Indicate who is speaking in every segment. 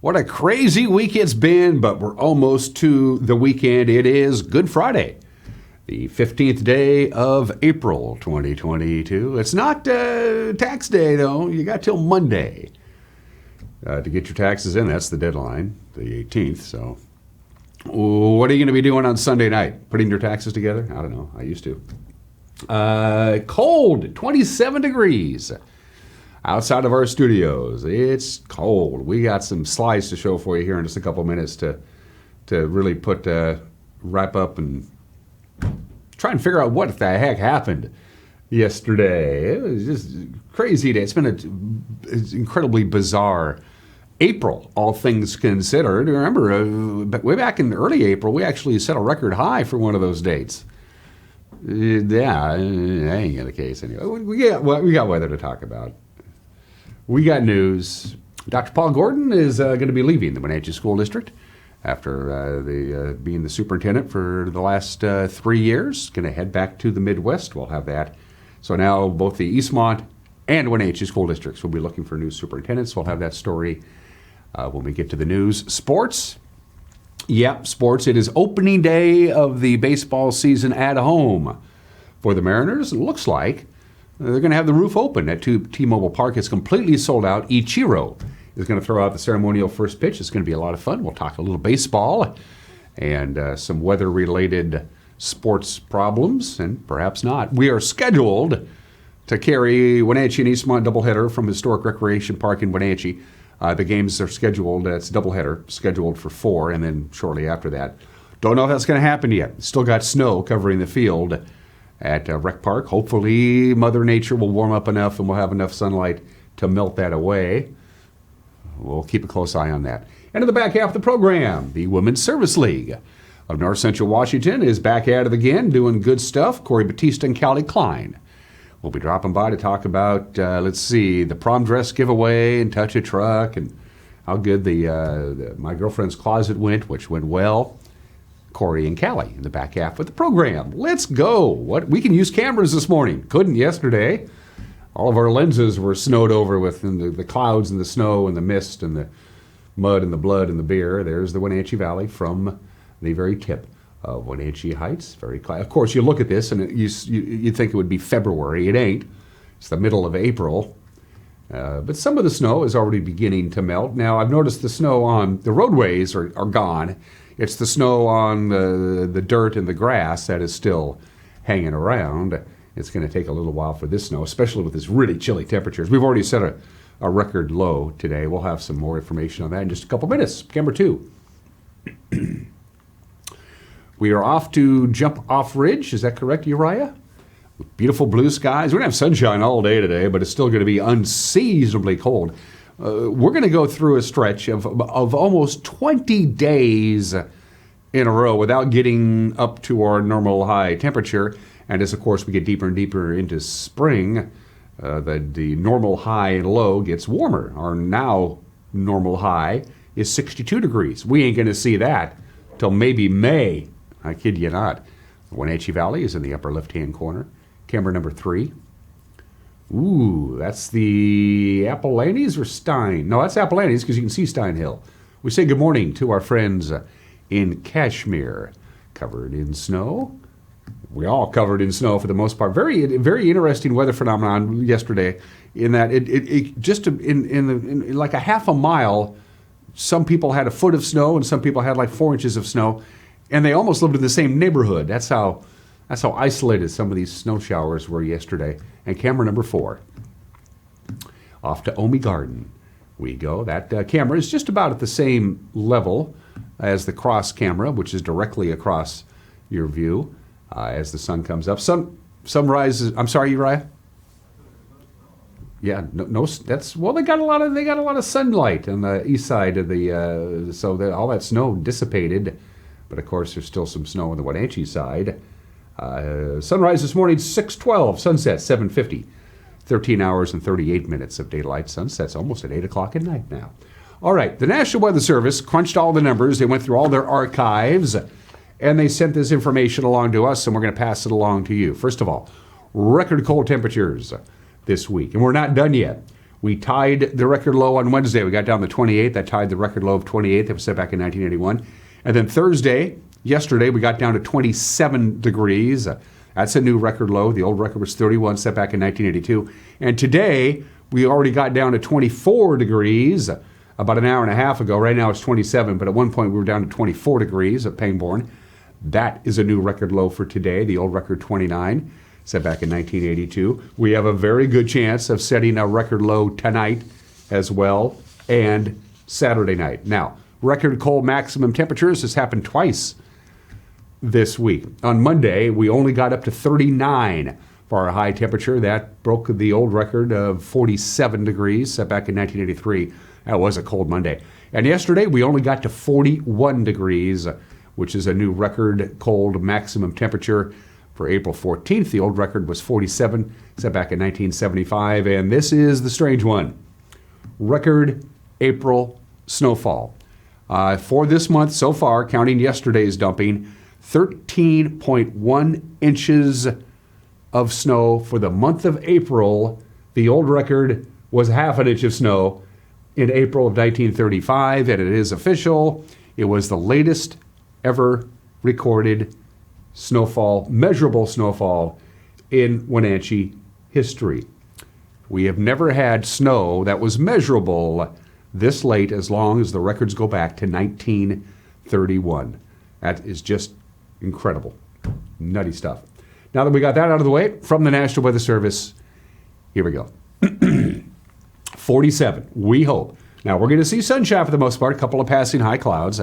Speaker 1: What a crazy week it's been, but we're almost to the weekend. It is Good Friday, the 15th day of April 2022. It's not tax day, though. You got till Monday to get your taxes in. That's the deadline, the 18th. So what are you going to be doing on Sunday night? Putting your taxes together? I don't know. I used to. Cold, 27 degrees. Outside of our studios, it's cold. We got some slides to show for you here in just a couple minutes to really wrap up and try and figure out what the heck happened yesterday. It was just a crazy day. It's been an incredibly bizarre April, all things considered. Remember, way back in early April, we actually set a record high for one of those dates. Yeah, that ain't the case anyway. We got weather to talk about. We got news. Dr. Paul Gordon is going to be leaving the Wenatchee School District after being the superintendent for the last 3 years. Going to head back to the Midwest. We'll have that. So now both the Eastmont and Wenatchee School Districts will be looking for new superintendents. We'll have that story when we get to the news. Sports. Yep, sports. It is opening day of the baseball season at home for the Mariners. It looks like they're going to have the roof open at T-Mobile Park. It's completely sold out. Ichiro is going to throw out the ceremonial first pitch. It's going to be a lot of fun. We'll talk a little baseball and some weather-related sports problems, and perhaps not. We are scheduled to carry Wenatchee and Eastmont doubleheader from Historic Recreation Park in Wenatchee. The games are scheduled, it's a doubleheader, scheduled for 4, and then shortly after that. Don't know if that's going to happen yet. Still got snow covering the field at Rec Park. Hopefully Mother Nature will warm up enough and we'll have enough sunlight to melt that away. We'll keep a close eye on that. And in the back half of the program, the Women's Service League of North Central Washington is back at it again, doing good stuff. Cori, Bautista, and Callie, Klein will be dropping by to talk about, the prom dress giveaway and touch a truck and how good my girlfriend's closet went, which went well. Cori and Callie in the back half of the program. Let's go. We can use cameras this morning. Couldn't yesterday. All of our lenses were snowed over with the clouds and the snow and the mist and the mud and the blood and the beer. There's the Wenatchee Valley from the very tip of Wenatchee Heights. Of course, you look at this and you'd think it would be February. It ain't. It's the middle of April. But some of the snow is already beginning to melt. Now, I've noticed the snow on the roadways are gone. It's the snow on the dirt and the grass that is still hanging around. It's going to take a little while for this snow, especially with this really chilly temperatures. We've already set a record low today. We'll have some more information on that in just a couple minutes. Camera 2. We are off to Jump Off Ridge. Is that correct, Uriah? Beautiful blue skies. We're going to have sunshine all day today, but it's still going to be unseasonably cold. We're going to go through a stretch of almost 20 days in a row without getting up to our normal high temperature. And as, of course, we get deeper and deeper into spring, the normal high and low gets warmer. Our now normal high is 62 degrees. We ain't going to see that till maybe May. I kid you not. The Wenatchee Valley is in the upper left-hand corner. Camera number 3. Ooh, that's the Appalachians or Stein? No, that's Appalachians because you can see Stein Hill. We say good morning to our friends in Cashmere, covered in snow. We all covered in snow for the most part. Very, very interesting weather phenomenon yesterday. In that it just in like a half a mile, some people had a foot of snow and some people had like 4 inches of snow, and they almost lived in the same neighborhood. That's how isolated some of these snow showers were yesterday. And camera number 4. Off to Omi Garden we go. That camera is just about at the same level as the cross camera, which is directly across your view as the sun comes up. Sunrise. I'm sorry, Uriah. Yeah, no. That's well. They got a lot of sunlight on the east side of the so that all that snow dissipated, but of course there's still some snow on the Wenatchee side. Sunrise this morning 6:12. Sunset 7:50. 13 hours and 38 minutes of daylight. Sunset's almost at 8 o'clock at night now. All right, the National Weather Service crunched all the numbers. They went through all their archives, and they sent this information along to us, and we're going to pass it along to you. First of all, record cold temperatures this week, and we're not done yet. We tied the record low on Wednesday. We got down to 28. That tied the record low of 28 that was set back in 1981. And then Thursday, yesterday, we got down to 27 degrees. That's a new record low. The old record was 31, set back in 1982. And today, we already got down to 24 degrees about an hour and a half ago. Right now it's 27, but at one point we were down to 24 degrees at Pangbourne. That is a new record low for today. The old record 29, set back in 1982. We have a very good chance of setting a record low tonight as well, and Saturday night. Now, record cold maximum temperatures has happened twice this week. On Monday, we only got up to 39 for our high temperature. That broke the old record of 47 degrees set back in 1983. That was a cold Monday. And yesterday, we only got to 41 degrees, which is a new record cold maximum temperature for April 14th. The old record was 47, set back in 1975. And this is the strange one. Record April snowfall. For this month so far, counting yesterday's dumping, 13.1 inches of snow for the month of April. The old record was half an inch of snow in April of 1935, and it is official. It was the latest ever recorded snowfall, measurable snowfall in Wenatchee history. We have never had snow that was measurable this late as long as the records go back to 1931. That is just incredible. Nutty stuff. Now that we got that out of the way, from the National Weather Service, here we go. 47, we hope. Now, we're going to see sunshine for the most part, a couple of passing high clouds,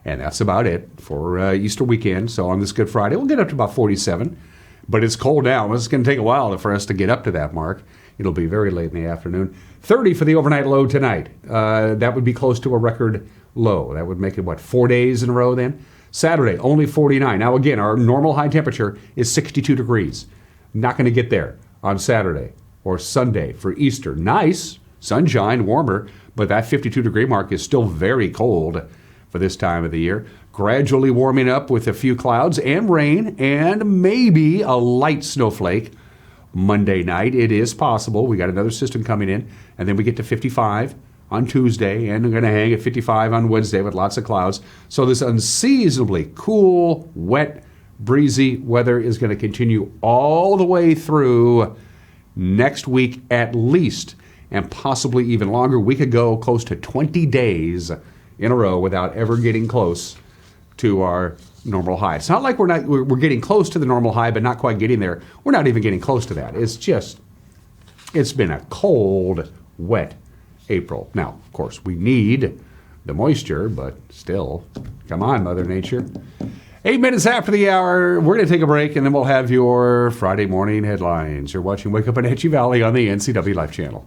Speaker 1: and that's about it for Easter weekend. So on this Good Friday, we'll get up to about 47, but it's cold now. It's going to take a while for us to get up to that mark. It'll be very late in the afternoon. 30 for the overnight low tonight. That would be close to a record low. That would make it, 4 days in a row then? Saturday, only 49. Now, again, our normal high temperature is 62 degrees. Not going to get there on Saturday or Sunday for Easter. Nice, sunshine, warmer, but that 52-degree mark is still very cold for this time of the year. Gradually warming up with a few clouds and rain and maybe a light snowflake Monday night. It is possible. We got another system coming in, and then we get to 55 on Tuesday, and we're going to hang at 55 on Wednesday with lots of clouds. So this unseasonably cool, wet, breezy weather is going to continue all the way through next week at least, and possibly even longer. We could go close to 20 days in a row without ever getting close to our normal high. It's not like we're getting close to the normal high, but not quite getting there. We're not even getting close to that. It's been a cold, wet April. Now, of course, we need the moisture, but still, come on, Mother Nature. 8 minutes after the hour, we're going to take a break, and then we'll have your Friday morning headlines. You're watching Wake Up Wenatchee Valley on the NCW Life Channel.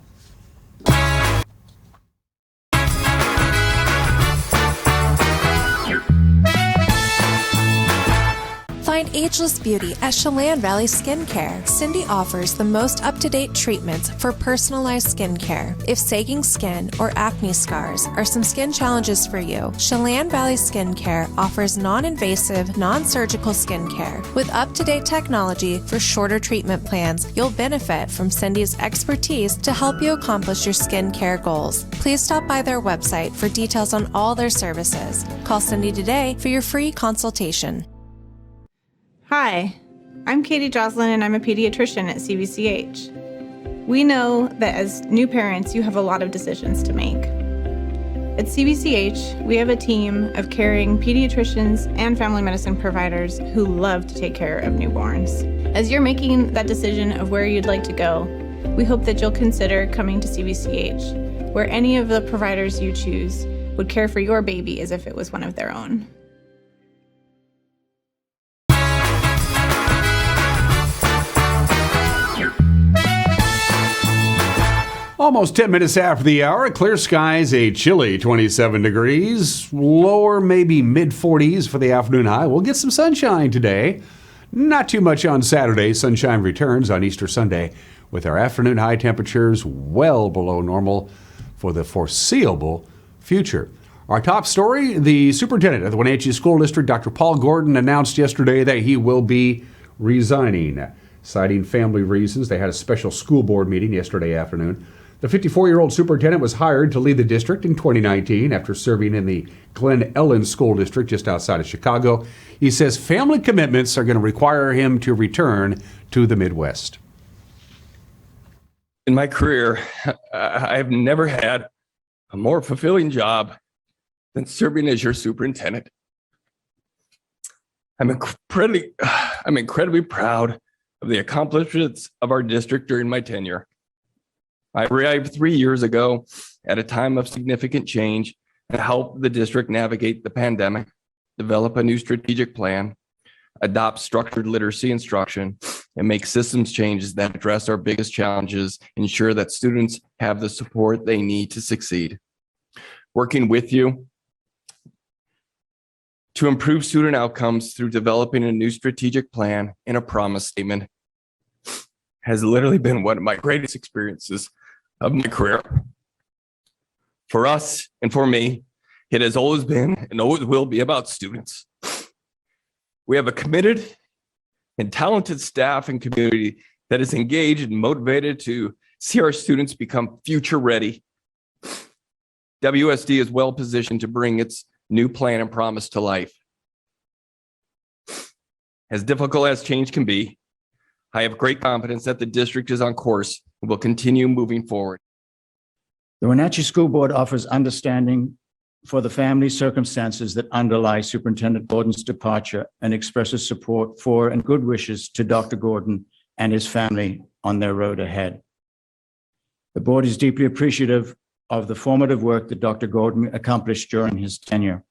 Speaker 2: Find ageless beauty at Chelan Valley Skincare. Cindy offers the most up-to-date treatments for personalized skincare. If sagging skin or acne scars are some skin challenges for you, Chelan Valley Skincare offers non-invasive, non-surgical skincare. With up-to-date technology for shorter treatment plans, you'll benefit from Cindy's expertise to help you accomplish your skincare goals. Please stop by their website for details on all their services. Call Cindy today for your free consultation.
Speaker 3: Hi, I'm Katie Joslin, and I'm a pediatrician at CVCH. We know that as new parents, you have a lot of decisions to make. At CVCH, we have a team of caring pediatricians and family medicine providers who love to take care of newborns. As you're making that decision of where you'd like to go, we hope that you'll consider coming to CVCH, where any of the providers you choose would care for your baby as if it was one of their own.
Speaker 1: Almost 10 minutes after the hour, clear skies, a chilly 27 degrees, lower maybe mid-40s for the afternoon high. We'll get some sunshine today. Not too much on Saturday. Sunshine returns on Easter Sunday with our afternoon high temperatures well below normal for the foreseeable future. Our top story, the superintendent of the Wenatchee School District, Dr. Paul Gordon, announced yesterday that he will be resigning, citing family reasons. They had a special school board meeting yesterday afternoon. The 54-year-old superintendent was hired to lead the district in 2019 after serving in the Glen Ellen School District just outside of Chicago. He says family commitments are going to require him to return to the Midwest.
Speaker 4: In my career, I've never had a more fulfilling job than serving as your superintendent. I'm incredibly proud of the accomplishments of our district during my tenure. I arrived 3 years ago at a time of significant change and helped the district navigate the pandemic, develop a new strategic plan, adopt structured literacy instruction, and make systems changes that address our biggest challenges, ensure that students have the support they need to succeed. Working with you to improve student outcomes through developing a new strategic plan and a promise statement has literally been one of my greatest experiences of my career. For us and for me, it has always been and always will be about students. We have a committed and talented staff and community that is engaged and motivated to see our students become future ready. WSD is well positioned to bring its new plan and promise to life. As difficult as change can be, I have great confidence that the district is on course and will continue moving forward.
Speaker 5: The Wenatchee School Board offers understanding for the family circumstances that underlie Superintendent Gordon's departure and expresses support for and good wishes to Dr. Gordon and his family on their road ahead. The board is deeply appreciative of the formative work that Dr. Gordon accomplished during his tenure.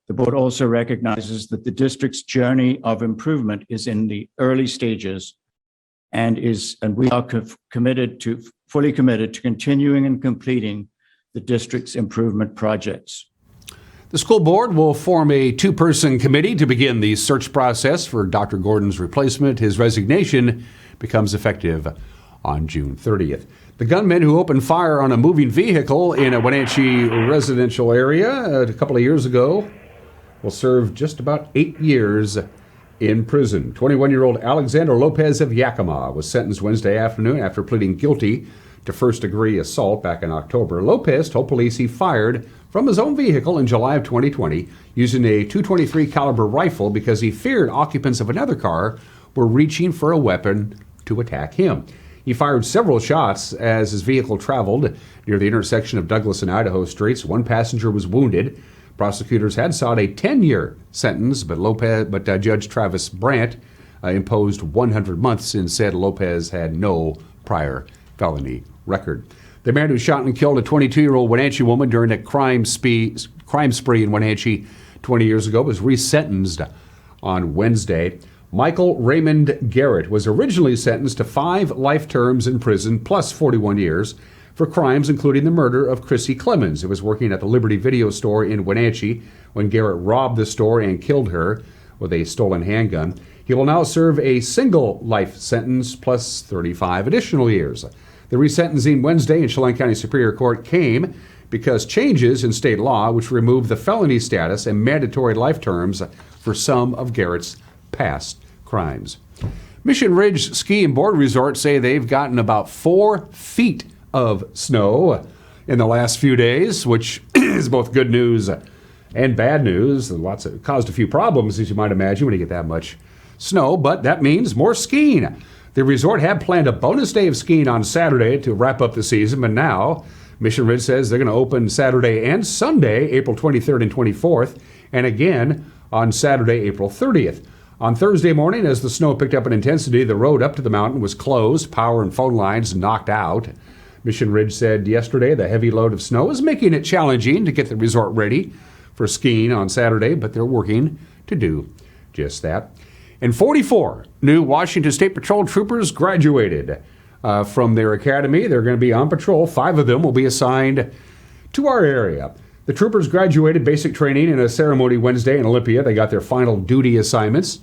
Speaker 5: The board also recognizes that the district's journey of improvement is in the early stages and we are fully committed to continuing and completing the district's improvement projects.
Speaker 1: The school board will form a two-person committee to begin the search process for Dr. Gordon's replacement. His resignation becomes effective on June 30th. The gunman who opened fire on a moving vehicle in a Wenatchee residential area a couple of years ago will serve just about 8 years in prison. 21-year-old Alexander Lopez of Yakima was sentenced Wednesday afternoon after pleading guilty to first-degree assault back in October. Lopez told police he fired from his own vehicle in July of 2020 using a .223 caliber rifle because he feared occupants of another car were reaching for a weapon to attack him. He fired several shots as his vehicle traveled near the intersection of Douglas and Idaho streets. One passenger was wounded. Prosecutors had sought a 10-year sentence, but Judge Travis Brandt imposed 100 months and said Lopez had no prior felony record. The man who shot and killed a 22-year-old Wenatchee woman during a crime spree in Wenatchee 20 years ago was resentenced on Wednesday. Michael Raymond Garrett was originally sentenced to 5 life terms in prison plus 41 years for crimes including the murder of Chrissy Clemens, who was working at the Liberty Video Store in Wenatchee when Garrett robbed the store and killed her with a stolen handgun. He will now serve a single life sentence plus 35 additional years. The resentencing Wednesday in Chelan County Superior Court came because changes in state law which removed the felony status and mandatory life terms for some of Garrett's past crimes. Mission Ridge Ski and Board Resort say they've gotten about 4 feet of snow in the last few days, which is both good news and bad news. Caused a few problems, as you might imagine, when you get that much snow, but that means more skiing. The resort had planned a bonus day of skiing on Saturday to wrap up the season, but now Mission Ridge says they're going to open Saturday and Sunday, April 23rd and 24th, and again on Saturday, April 30th. On Thursday morning, as the snow picked up in intensity, the road up to the mountain was closed, power and phone lines knocked out. Mission Ridge said yesterday the heavy load of snow is making it challenging to get the resort ready for skiing on Saturday, but they're working to do just that. And 44 new Washington State Patrol troopers graduated from their academy. They're going to be on patrol. 5 of them will be assigned to our area. The troopers graduated basic training in a ceremony Wednesday in Olympia. They got their final duty assignments.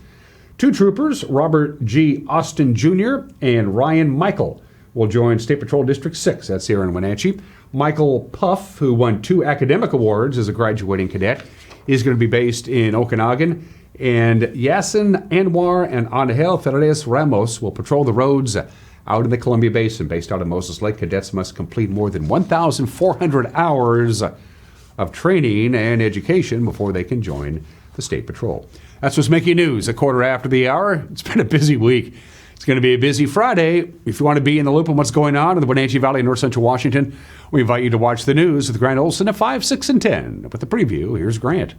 Speaker 1: 2 troopers, Robert G. Austin Jr. and Ryan Michael, will join State Patrol District 6. That's here in Wenatchee. Michael Puff, who won 2 academic awards as a graduating cadet, is going to be based in Okanagan. And Yasin Anwar and Angel Ferreras Ramos will patrol the roads out in the Columbia Basin. Based out of Moses Lake, cadets must complete more than 1,400 hours of training and education before they can join the State Patrol. That's what's making news a quarter after the hour. It's been a busy week. It's going to be a busy Friday. If you want to be in the loop on what's going on in the Wenatchee Valley and North Central Washington, we invite you to watch the news with Grant Olson at 5, 6, and 10. With the preview, here's Grant.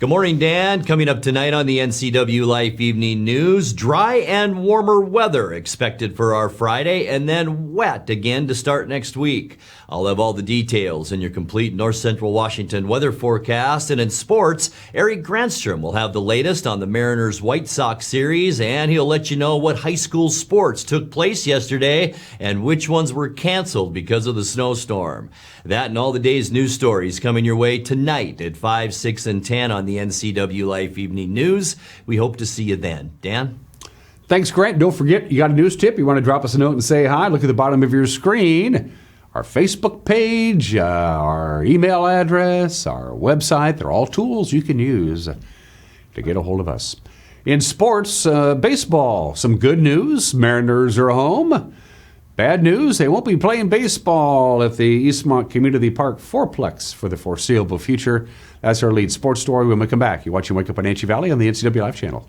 Speaker 6: Good morning, Dan. Coming up tonight on the NCW Life Evening News, dry and warmer weather expected for our Friday, and then wet again to start next week. I'll have all the details in your complete North Central Washington weather forecast. And in sports, Eric Granstrom will have the latest on the Mariners White Sox series, and he'll let you know what high school sports took place yesterday and which ones were canceled because of the snowstorm. That and all the day's news stories coming your way tonight at 5, 6, and 10 on the NCW Life Evening News. We hope to see you then. Dan?
Speaker 1: Thanks, Grant. Don't forget, you got a news tip. You want to drop us a note and say hi. Look at the bottom of your screen. Our Facebook page, our email address, our website. They're all tools you can use to get a hold of us. In sports, baseball, some good news. Mariners are home. Bad news, they won't be playing baseball at the Eastmont Community Park Fourplex for the foreseeable future. That's our lead sports story when we come back. You're watching Wake Up on Wenatchee Valley on the NCW Live channel.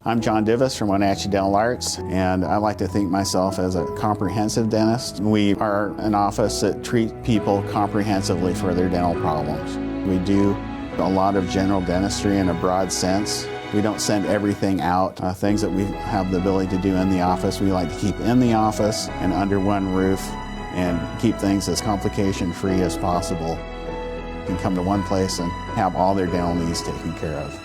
Speaker 7: I'm John Divis from Wenatchee Dental Arts, and I like to think myself as a comprehensive dentist. We are an office that treats people comprehensively for their dental problems. We do a lot of general dentistry in a broad sense. We don't send everything out. Things that we have the ability to do in the office, we like to keep in the office and under one roof and keep things as complication-free as possible. You can come to one place and have all their dental needs taken care of.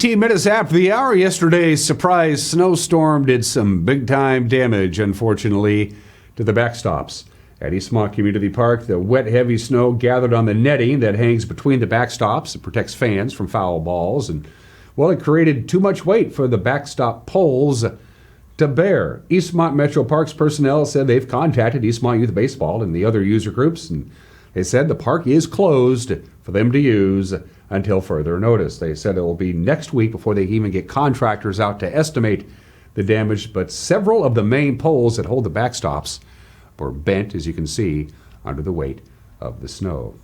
Speaker 1: Minutes after the hour, yesterday's surprise snowstorm did some big-time damage, unfortunately, to the backstops. At Eastmont Community Park, the wet, heavy snow gathered on the netting that hangs between the backstops. It protects fans from foul balls, and, well, it created too much weight for the backstop poles to bear. Eastmont Metro Parks personnel said they've contacted Eastmont Youth Baseball and the other user groups, and they said the park is closed for them to use until further notice. They said it will be next week before they even get contractors out to estimate the damage, but several of the main poles that hold the backstops were bent, as you can see, under the weight of the snow.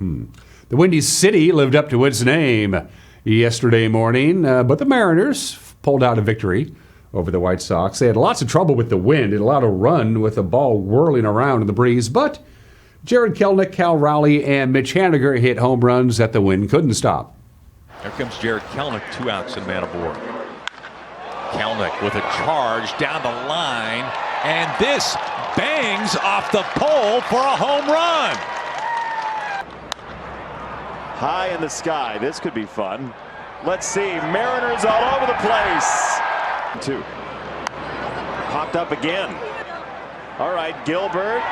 Speaker 1: The Windy City lived up to its name yesterday morning, but the Mariners pulled out a victory over the White Sox. They had lots of trouble with the wind. It allowed a run with the ball whirling around in the breeze, but Jared Kelnick, Cal Rowley, and Mitch Haniger hit home runs that the wind couldn't stop.
Speaker 8: Here comes Jared Kelnick, 2 outs and man aboard. Kelnick with a charge down the line, and this bangs off the pole for a home run.
Speaker 9: High in the sky, this could be fun. Let's see, Mariners all over the place. 2. Popped up again. All right, Gilbert.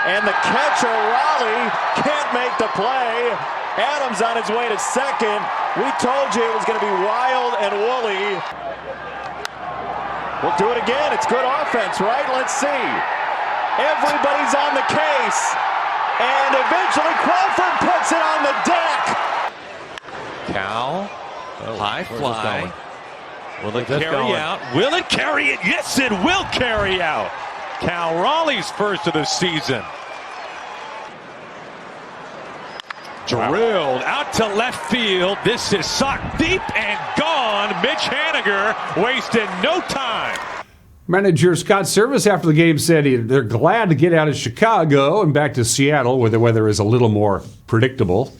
Speaker 9: And the catcher, Raleigh, can't make the play. Adams on his way to second. We told you it was going to be wild and woolly. We'll do it again. It's good offense, right? Let's see. Everybody's on the case. And eventually Crawford puts it on the deck.
Speaker 8: Cal, high fly. Will it
Speaker 9: carry
Speaker 8: out? Will it carry it? Yes, it will carry out. Cal Raleigh's first of the season. Drilled out to left field. This is socked deep and gone. Mitch Haniger wasted no time.
Speaker 1: Manager Scott Service after the game said they're glad to get out of Chicago and back to Seattle where the weather is a little more predictable.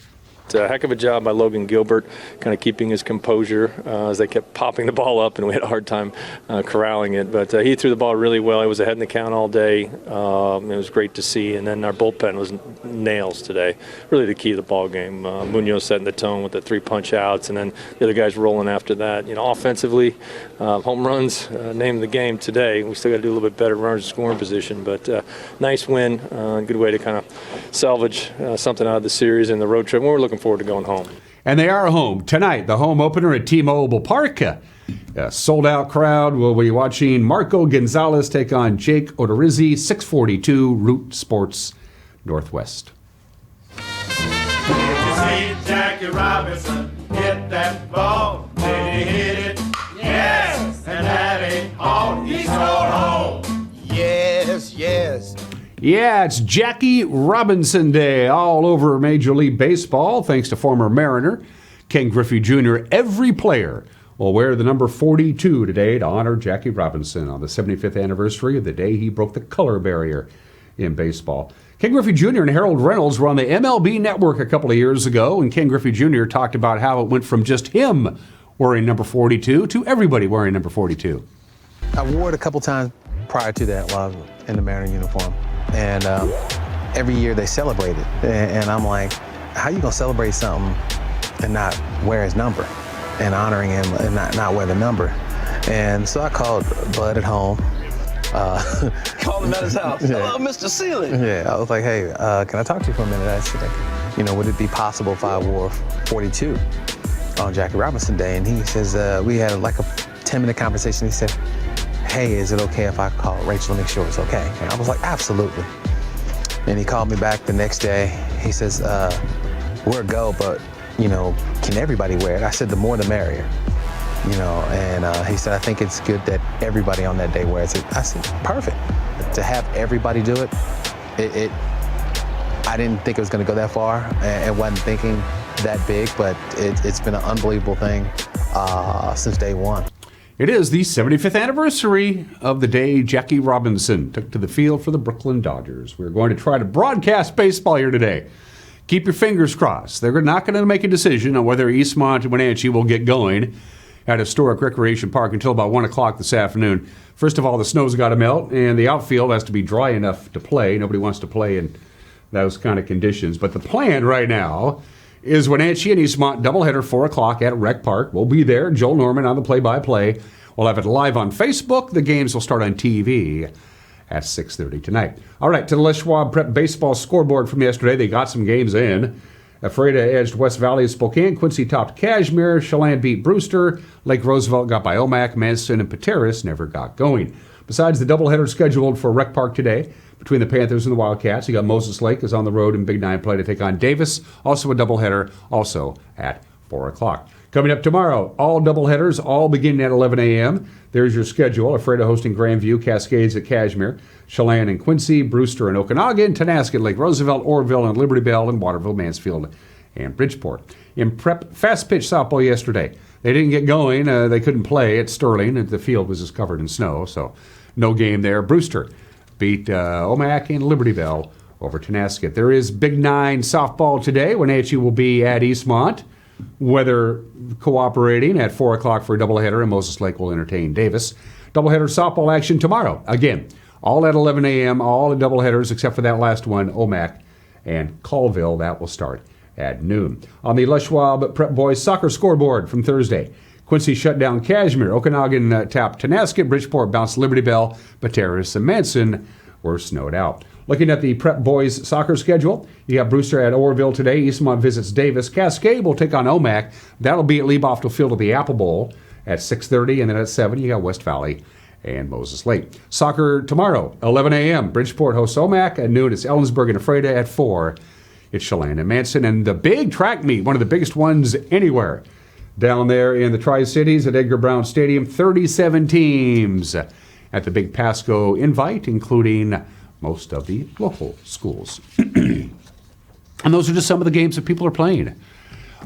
Speaker 10: A heck of a job by Logan Gilbert, kind of keeping his composure as they kept popping the ball up, and we had a hard time corralling it. But he threw the ball really well. He was ahead in the count all day. It was great to see. And then our bullpen was nails today. Really the key to the ball game. Munoz setting the tone with the 3 punch outs, and then the other guys rolling after that. Offensively, home runs named the game today. We still got to do a little bit better runners in scoring position, but nice win. Good way to kind of salvage something out of the series and the road trip. We're looking forward to going home.
Speaker 1: And they are home tonight, the home opener at T-Mobile Park. A sold-out crowd will be watching Marco Gonzalez take on Jake Odorizzi, 642 Root Sports Northwest.
Speaker 11: Did you see Jackie Robinson hit that ball? Did he hit it? Yes! And that ain't all. He's going home. Yes, yes.
Speaker 1: Yeah, it's Jackie Robinson Day all over Major League Baseball, thanks to former Mariner Ken Griffey Jr. Every player will wear the number 42 today to honor Jackie Robinson on the 75th anniversary of the day he broke the color barrier in baseball. Ken Griffey Jr. and Harold Reynolds were on the MLB Network a couple of years ago, and Ken Griffey Jr. talked about how it went from just him wearing number 42 to everybody wearing number 42.
Speaker 12: I wore it a couple times prior to that while I was in the Mariner uniform. And every year they celebrate it. And I'm like, how you gonna celebrate something and not wear his number and honoring him and not wear the number? And so I called Bud at home.
Speaker 13: Called him at his house.
Speaker 12: Yeah.
Speaker 13: Hello, Mr. Sealy.
Speaker 12: Yeah, I was like, hey, can I talk to you for a minute? I said, like, would it be possible if I wore 42 on Jackie Robinson Day? And he says, we had like a 10-minute conversation. He said, hey, is it okay if I call Rachel and make sure it's okay? And I was like, absolutely. And he called me back the next day. He says, we're a go, but, can everybody wear it? I said, the more the merrier. And he said, I think it's good that everybody on that day wears it. I said, perfect. To have everybody do it, I didn't think it was going to go that far and wasn't thinking that big, but it's been an unbelievable thing since day one.
Speaker 1: It is the 75th anniversary of the day Jackie Robinson took to the field for the Brooklyn Dodgers. We're going to try to broadcast baseball here today. Keep your fingers crossed. They're not going to make a decision on whether Eastmont and Wenatchee will get going at Historic Recreation Park until about 1 o'clock this afternoon. First of all, the snow's got to melt, and the outfield has to be dry enough to play. Nobody wants to play in those kind of conditions. But the plan right now is Wenatchee and Eastmont doubleheader, 4 o'clock at Rec Park. We'll be there. Joel Norman on the play-by-play. We'll have it live on Facebook. The games will start on TV at 6:30 tonight. All right, to the Les Schwab Prep Baseball scoreboard from yesterday. They got some games in. Ephrata edged West Valley of Spokane. Quincy topped Cashmere. Chelan beat Brewster. Lake Roosevelt got by Omak. Manson and Pateros never got going. Besides the doubleheader scheduled for Rec Park today between the Panthers and the Wildcats, you got Moses Lake is on the road in Big 9 play to take on Davis. Also a doubleheader, also at 4 o'clock. Coming up tomorrow, all doubleheaders, all beginning at 11 a.m. There's your schedule. Ephrata hosting Grandview, Cascades at Cashmere, Chelan and Quincy, Brewster and Okanagan, Tonasket, Lake Roosevelt, Orville and Liberty Bell, and Waterville, Mansfield, and Bridgeport. In prep fast pitch softball yesterday, they didn't get going. They couldn't play at Sterling. The field was just covered in snow, so no game there. Brewster beat Omak and Liberty Bell over Tonasket. There is Big 9 softball today. Wenatchee will be at Eastmont. Weather cooperating at 4 o'clock for a doubleheader, and Moses Lake will entertain Davis. Doubleheader softball action tomorrow. Again, all at 11 a.m., all the doubleheaders except for that last one, Omak and Colville. That will start at noon. On the Les Schwab Prep Boys soccer scoreboard from Thursday, Quincy shut down Cashmere. Okanagan tapped Tonasket. Bridgeport bounced Liberty Bell. Pateros and Manson were snowed out. Looking at the Prep Boys soccer schedule, you got Brewster at Orville today. Eastmont visits Davis. Cascade will take on Omak. That'll be at Leiboftel Field at the Apple Bowl at 6:30. And then at 7, you got West Valley and Moses Lake. Soccer tomorrow, 11 a.m. Bridgeport hosts Omak. At noon, it's Ellensburg and Ephrata. At 4, it's Chelan and Manson. And the big track meet, one of the biggest ones anywhere, down there in the Tri-Cities at Edgar Brown Stadium. 37 teams at the Big Pasco Invite, including most of the local schools. And those are just some of the games that people are playing.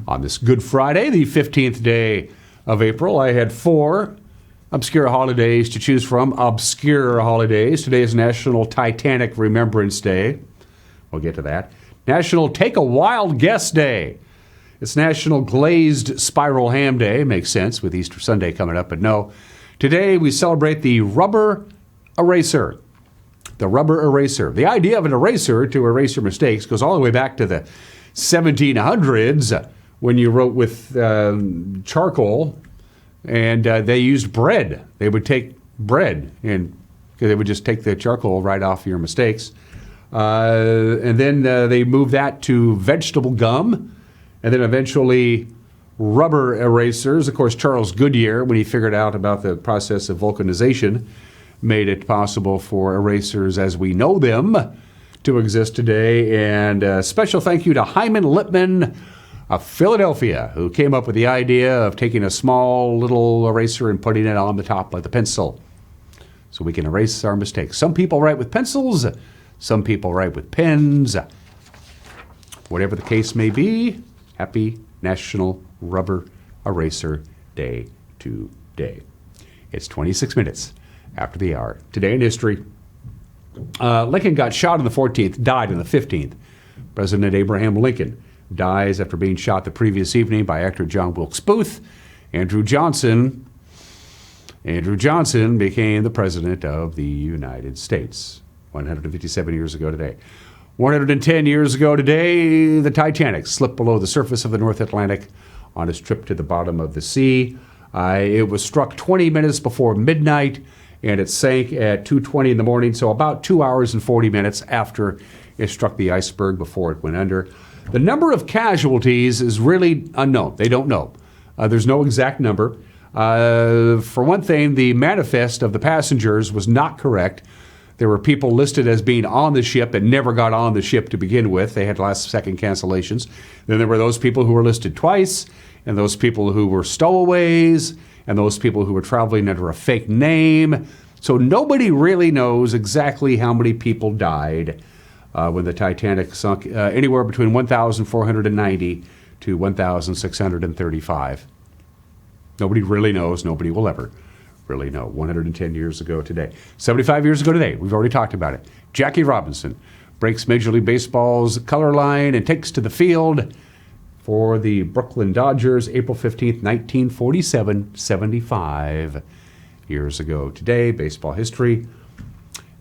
Speaker 1: On this Good Friday, the 15th day of April, I had 4 obscure holidays to choose from. Obscure holidays. Today is National Titanic Remembrance Day. We'll get to that. National Take a Wild Guess Day. It's National Glazed Spiral Ham Day. Makes sense with Easter Sunday coming up, but no. Today we celebrate the rubber eraser. The rubber eraser. The idea of an eraser to erase your mistakes goes all the way back to the 1700s when you wrote with charcoal, and they used bread. They would take bread, and they would just take the charcoal right off your mistakes. And then they moved that to vegetable gum, and then eventually rubber erasers. Of course, Charles Goodyear, when he figured out about the process of vulcanization, made it possible for erasers as we know them to exist today. And a special thank you to Hyman Lipman of Philadelphia, who came up with the idea of taking a small little eraser and putting it on the top of the pencil so we can erase our mistakes. Some people write with pencils, some people write with pens. Whatever the case may be, happy National Rubber Eraser Day today. It's 26 minutes after the hour. Today in history, Lincoln got shot on the 14th, died on the 15th. President Abraham Lincoln dies after being shot the previous evening by actor John Wilkes Booth. Andrew Johnson became the President of the United States 157 years ago today. 110 years ago today, the Titanic slipped below the surface of the North Atlantic on its trip to the bottom of the sea. It was struck 20 minutes before midnight, and it sank at 2:20 in the morning, so about 2 hours and 40 minutes after it struck the iceberg before it went under. The number of casualties is really unknown. They don't know. There's no exact number. For one thing, the manifest of the passengers was not correct. There were people listed as being on the ship and never got on the ship to begin with. They had last-second cancellations. Then there were those people who were listed twice, and those people who were stowaways, and those people who were traveling under a fake name. So nobody really knows exactly how many people died when the Titanic sunk, anywhere between 1,490 to 1,635. Nobody really knows. Nobody will ever really know. 110 years ago today. 75 years ago today. We've already talked about it. Jackie Robinson breaks Major League Baseball's color line and takes to the field for the Brooklyn Dodgers, April 15th, 1947, 75 years ago today. Baseball history.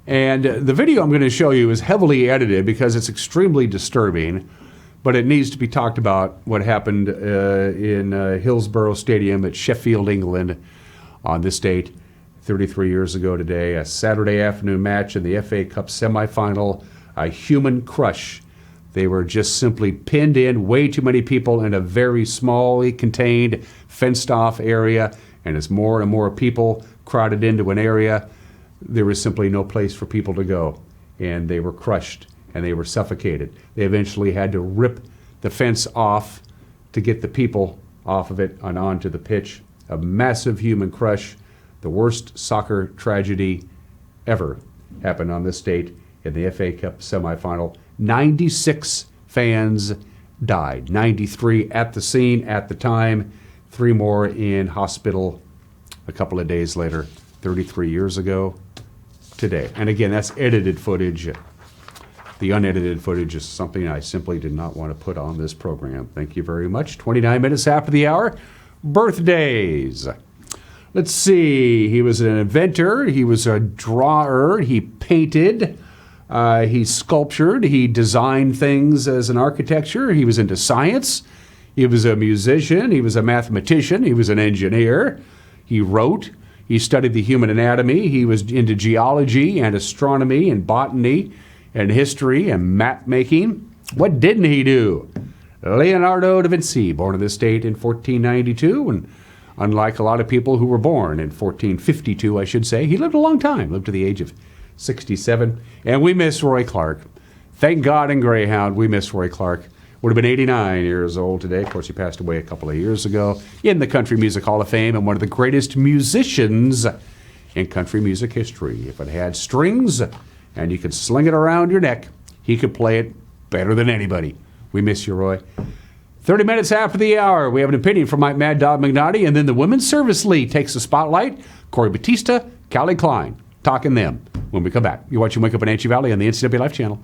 Speaker 1: And the video I'm going to show you is heavily edited because it's extremely disturbing, but it needs to be talked about what happened in Hillsborough Stadium at Sheffield, England on this date 33 years ago today. A Saturday afternoon match in the FA Cup semifinal, a human crush. They were just simply pinned in, way too many people in a very smallly contained, fenced-off area, and as more and more people crowded into an area, there was simply no place for people to go, and they were crushed, and they were suffocated. They eventually had to rip the fence off to get the people off of it and onto the pitch. A massive human crush, the worst soccer tragedy ever happened on this date in the FA Cup semifinal. 96 fans died. 93 at the scene at the time. 3 more in hospital a couple of days later, 33 years ago today. And again, that's edited footage. The unedited footage is something I simply did not want to put on this program. Thank you very much. 29 minutes after the hour. Birthdays. Let's see. He was an inventor. He was a drawer. He painted. He sculptured. He designed things as an architecture. He was into science. He was a musician. He was a mathematician. He was an engineer. He wrote. He studied the human anatomy. He was into geology and astronomy and botany and history and map making. What didn't he do? Leonardo da Vinci, born in this state in 1492, and unlike a lot of people who were born in 1452, I should say, he lived a long time, lived to the age of 67. And we miss Roy Clark. Thank God in Greyhound, we miss Roy Clark. Would have been 89 years old today. Of course, he passed away a couple of years ago in the Country Music Hall of Fame and one of the greatest musicians in country music history. If it had strings and you could sling it around your neck, he could play it better than anybody. We miss you, Roy. 30 minutes after the hour, we have an opinion from Mike Mad Dog McNaughty, and then the Women's Service League takes the spotlight. Cori Bautista, Callie Klein, talking them when we come back. You're watching Wake Up in Wenatchee Valley on the NCW Life Channel.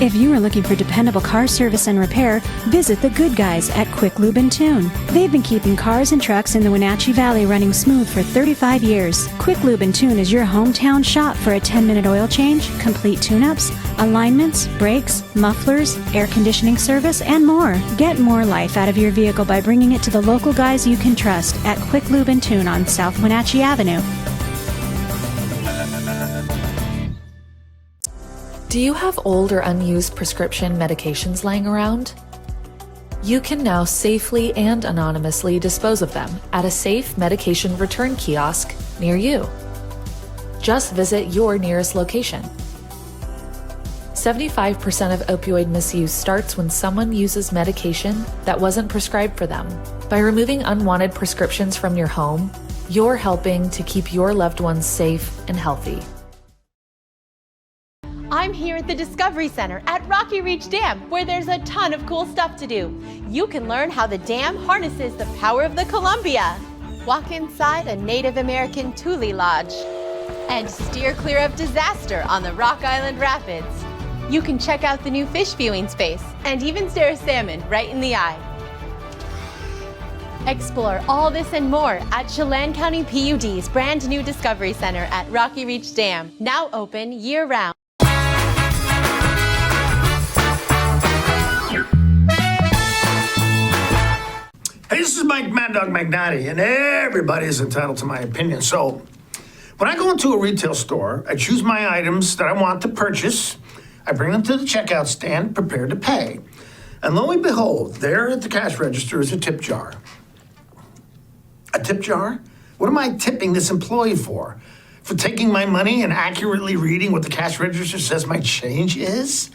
Speaker 14: If you are looking for dependable car service and repair, visit the good guys at Quick Lube and Tune. They've been keeping cars and trucks in the Wenatchee Valley running smooth for 35 years. Quick Lube and Tune is your hometown shop for a 10-minute oil change, complete tune-ups, alignments, brakes, mufflers, air conditioning service, and more. Get more life out of your vehicle by bringing it to the local guys you can trust at Quick Lube and Tune on South Wenatchee Avenue.
Speaker 15: Do you have old or unused prescription medications lying around? You can now safely and anonymously dispose of them at a safe medication return kiosk near you. Just visit your nearest location. 75% of opioid misuse starts when someone uses medication that wasn't prescribed for them. By removing unwanted prescriptions from your home, you're helping to keep your loved ones safe and healthy.
Speaker 16: I'm here at the Discovery Center at Rocky Reach Dam, where there's a ton of cool stuff to do. You can learn how the dam harnesses the power of the Columbia, walk inside a Native American Tule Lodge, and steer clear of disaster on the Rock Island Rapids. You can check out the new fish viewing space and even stare a salmon right in the eye. Explore all this and more at Chelan County PUD's brand new Discovery Center at Rocky Reach Dam, now open year-round.
Speaker 17: Hey, this is Mike Mad Dog Magnati, and everybody is entitled to my opinion. So, when I go into a retail store, I choose my items that I want to purchase. I bring them to the checkout stand, prepared to pay. And lo and behold, there at the cash register is a tip jar. A tip jar? What am I tipping this employee for? For taking my money and accurately reading what the cash register says my change is?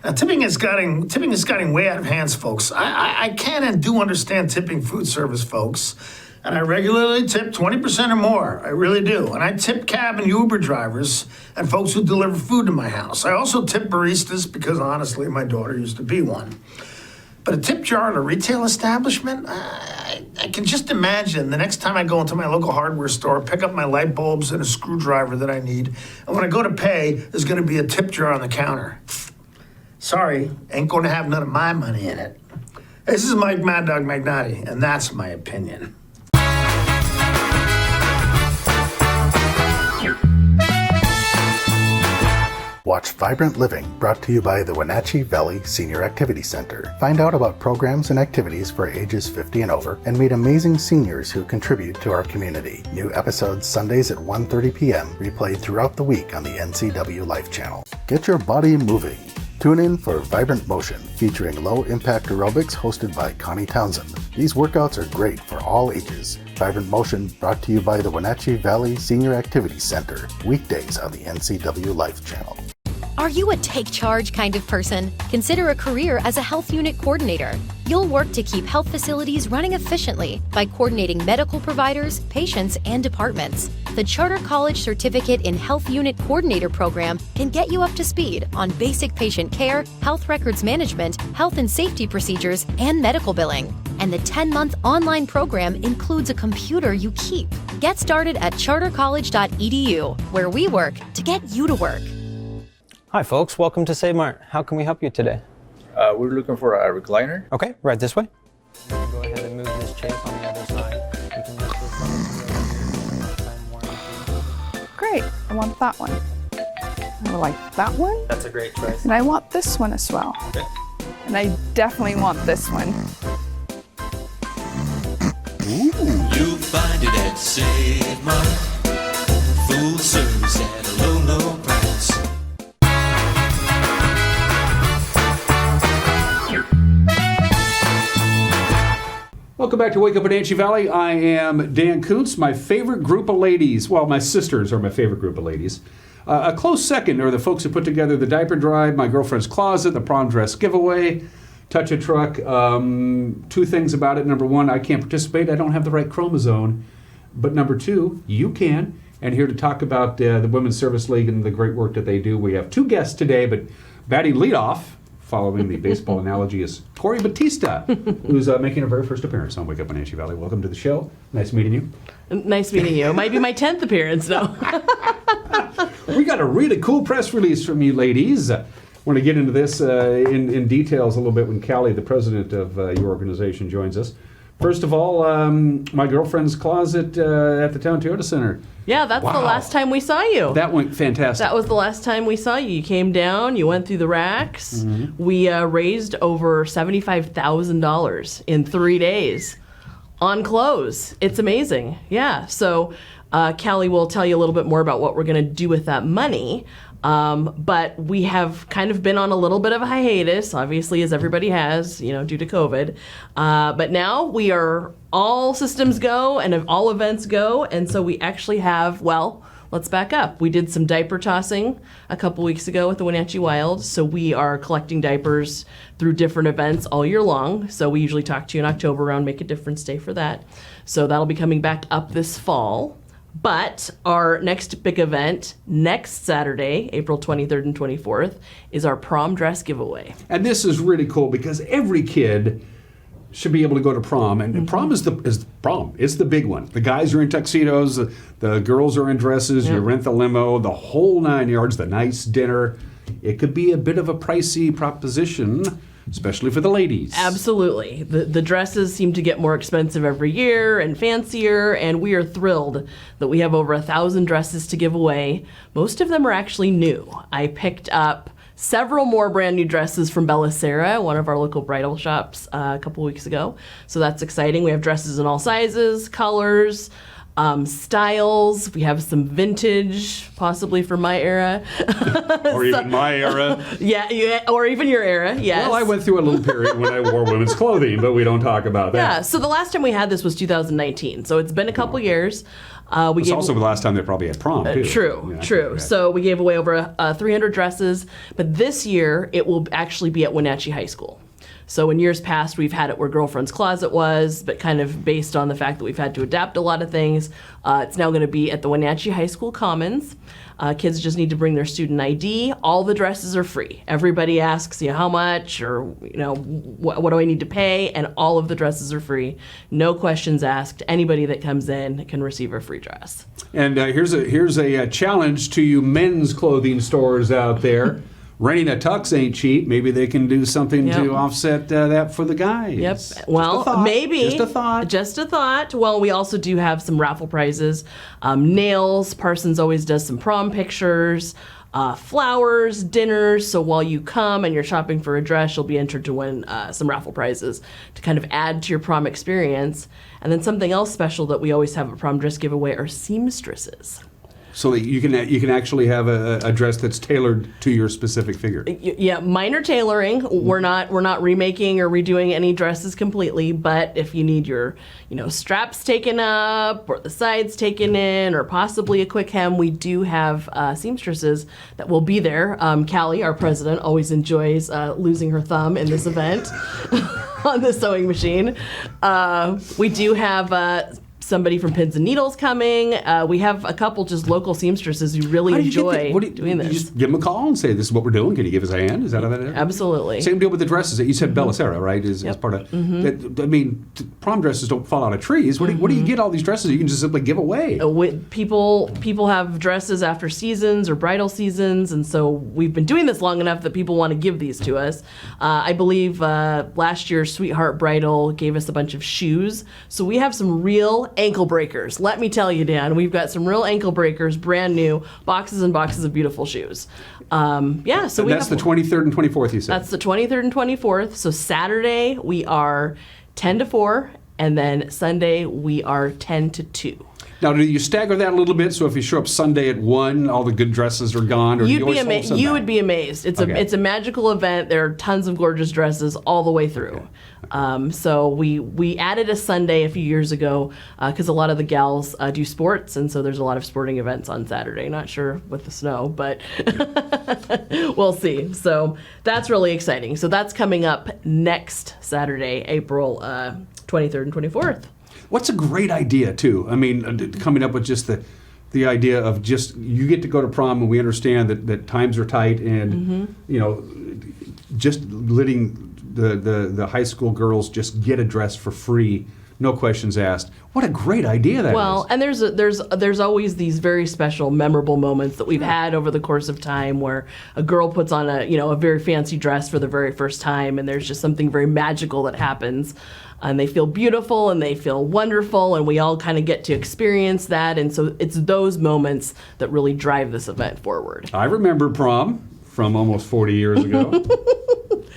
Speaker 17: Now, tipping is getting way out of hands, folks. I can and do understand tipping food service folks, and I regularly tip 20% or more. I really do. And I tip cab and Uber drivers and folks who deliver food to my house. I also tip baristas because, honestly, my daughter used to be one. But a tip jar at a retail establishment, I can just imagine the next time I go into my local hardware store, pick up my light bulbs and a screwdriver that I need, and when I go to pay, there's going to be a tip jar on the counter. Sorry, ain't going to have none of my money in it. This is Mike Mad Dog Magnati, and that's my opinion.
Speaker 18: Watch Vibrant Living, brought to you by the Wenatchee Valley Senior Activity Center. Find out about programs and activities for ages 50 and over, and meet amazing seniors who contribute to our community. New episodes Sundays at 1:30 p.m., replayed throughout the week on the NCW Life channel. Get your body moving. Tune in for Vibrant Motion, featuring low-impact aerobics hosted by Connie Townsend. These workouts are great for all ages. Vibrant Motion, brought to you by the Wenatchee Valley Senior Activity Center, weekdays on the NCW Life channel.
Speaker 19: Are you a take charge kind of person? Consider a career as a health unit coordinator. You'll work to keep health facilities running efficiently by coordinating medical providers, patients, and departments. The Charter College Certificate in Health Unit Coordinator program can get you up to speed on basic patient care, health records management, health and safety procedures, and medical billing. And the 10-month online program includes a computer you keep. Get started at chartercollege.edu, where we work to get you to work.
Speaker 20: Hi folks, welcome to Save Mart. How can we help you today?
Speaker 21: We're looking for a recliner.
Speaker 20: Okay, right this way. Go ahead and move this chase on the other side. You can lift this up.
Speaker 22: Great, I want that one. I like that one.
Speaker 20: That's a great choice.
Speaker 22: And I want this one as well.
Speaker 20: Okay.
Speaker 22: And I definitely want this one.
Speaker 11: You'll find it at Save Mart. Full service at a low, low price.
Speaker 1: Welcome back to Wake Up Wenatchee Valley. I am Dan Kuntz. My favorite group of ladies, well, my sisters are my favorite group of ladies. A close second are the folks who put together the diaper drive, My Girlfriend's Closet, the prom dress giveaway, Touch a Truck. Two things about it. Number one, I can't participate. I don't have the right chromosome. But number two, you can. And here to talk about the Women's Service League and the great work that they do, we have two guests today, but batting leadoff, following the baseball analogy, is Cori Bautista, who's making her very first appearance on Wake Up Wenatchee Valley. Welcome to the show. Nice meeting you.
Speaker 23: Nice meeting you. Might be my 10th appearance, though.
Speaker 1: We got a really cool press release from you ladies. want to get into this in details a little bit when Callie, the president of your organization, joins us. First of all, my girlfriend's closet at the Town Toyota Center.
Speaker 23: Yeah, that's
Speaker 1: Wow.
Speaker 23: the last time we saw you.
Speaker 1: That went fantastic.
Speaker 23: That was the last time we saw you. You came down, you went through the racks.
Speaker 1: Mm-hmm.
Speaker 23: We raised over $75,000 in 3 days on clothes. It's amazing. Yeah. So Callie will tell you a little bit more about what we're going to do with that money. But we have kind of been on a little bit of a hiatus, obviously, as everybody has, due to COVID. But now we are all systems go and all events go. And so we actually have, let's back up. We did some diaper tossing a couple weeks ago with the Wenatchee Wild. So we are collecting diapers through different events all year long. So we usually talk to you in October around Make a Difference Day for that. So that'll be coming back up this fall. But our next big event next Saturday, April 23rd and 24th, is our prom dress giveaway.
Speaker 1: And this is really cool because every kid should be able to go to prom. And prom is prom. It's the big one. The guys are in tuxedos, the girls are in dresses, you rent the limo, the whole 9 yards, the nice dinner. It could be a bit of a pricey proposition, especially for the ladies.
Speaker 23: Absolutely. The dresses seem to get more expensive every year and fancier, and we are thrilled that we have over 1,000 dresses to give away. Most of them are actually new. I picked up several more brand new dresses from Bellicera, one of our local bridal shops, a couple weeks ago. So that's exciting. We have dresses in all sizes, colors, styles. We have some vintage, possibly from my era.
Speaker 1: Or even my era.
Speaker 23: Yeah, or even your era, yes.
Speaker 1: Well, I went through a little period when I wore women's clothing, but we don't talk about that.
Speaker 23: Yeah, so the last time we had this was 2019, so it's been a couple years.
Speaker 1: It's also the last time they probably had prom, too.
Speaker 23: True.
Speaker 1: Yeah.
Speaker 23: So we gave away over 300 dresses, but this year it will actually be at Wenatchee High School. So in years past, we've had it where Girlfriend's Closet was, but kind of based on the fact that we've had to adapt a lot of things, it's now going to be at the Wenatchee High School Commons. Kids just need to bring their student ID. All the dresses are free. Everybody asks you how much or what do I need to pay, and all of the dresses are free. No questions asked. Anybody that comes in can receive a free dress.
Speaker 1: And here's a challenge to you men's clothing stores out there. Renting a tux ain't cheap. Maybe they can do something to offset that for the guys.
Speaker 23: Yep. Well, maybe.
Speaker 1: Just a thought.
Speaker 23: Just a thought. Well, we also do have some raffle prizes. Nails. Parsons always does some prom pictures. Flowers, dinners. So while you come and you're shopping for a dress, you'll be entered to win some raffle prizes to kind of add to your prom experience. And then something else special that we always have at prom dress giveaway are seamstresses.
Speaker 1: So that you can actually have a dress that's tailored to your specific figure.
Speaker 23: Yeah, minor tailoring. We're not remaking or redoing any dresses completely, but if you need your straps taken up or the sides taken in or possibly a quick hem, we do have seamstresses that will be there. Callie, our president, always enjoys losing her thumb in this event on the sewing machine. We do have somebody from Pins and Needles coming. We have a couple just local seamstresses who really enjoy doing this.
Speaker 1: You just give them a call and say, this is what we're doing. Can you give us a hand? Is that how that is?
Speaker 23: Absolutely.
Speaker 1: Same deal with the dresses. You said Bellicera, right? Is part of that. I mean, prom dresses don't fall out of trees. Where do you get all these dresses that you can just simply give away?
Speaker 23: People have dresses after seasons or bridal seasons, and so we've been doing this long enough that people want to give these to us. I believe last year Sweetheart Bridal gave us a bunch of shoes. So we have some real ankle breakers. Let me tell you, Dan, we've got some real ankle breakers, brand new, boxes and boxes of beautiful shoes. So
Speaker 1: that's the 23rd and 24th, you said?
Speaker 23: That's the 23rd and 24th. So Saturday we are 10 to 4, and then Sunday we are 10 to 2.
Speaker 1: Now, do you stagger that a little bit? So if you show up Sunday at 1, all the good dresses are gone? Or
Speaker 23: you would be amazed. It's a magical event. There are tons of gorgeous dresses all the way through. So we added a Sunday a few years ago because a lot of the gals do sports, and so there's a lot of sporting events on Saturday. Not sure with the snow, but we'll see. So that's really exciting. So that's coming up next Saturday, April 23rd and 24th.
Speaker 1: What's a great idea, too? I mean, coming up with just the idea of just, you get to go to prom and we understand that times are tight and, just letting the high school girls just get a dress for free, no questions asked. What a great idea that is.
Speaker 23: Well, and there's always these very special, memorable moments that we've had over the course of time where a girl puts on a very fancy dress for the very first time, and there's just something very magical that happens, and they feel beautiful and they feel wonderful, and we all kind of get to experience that, and so it's those moments that really drive this event forward.
Speaker 1: I remember prom from almost 40 years ago.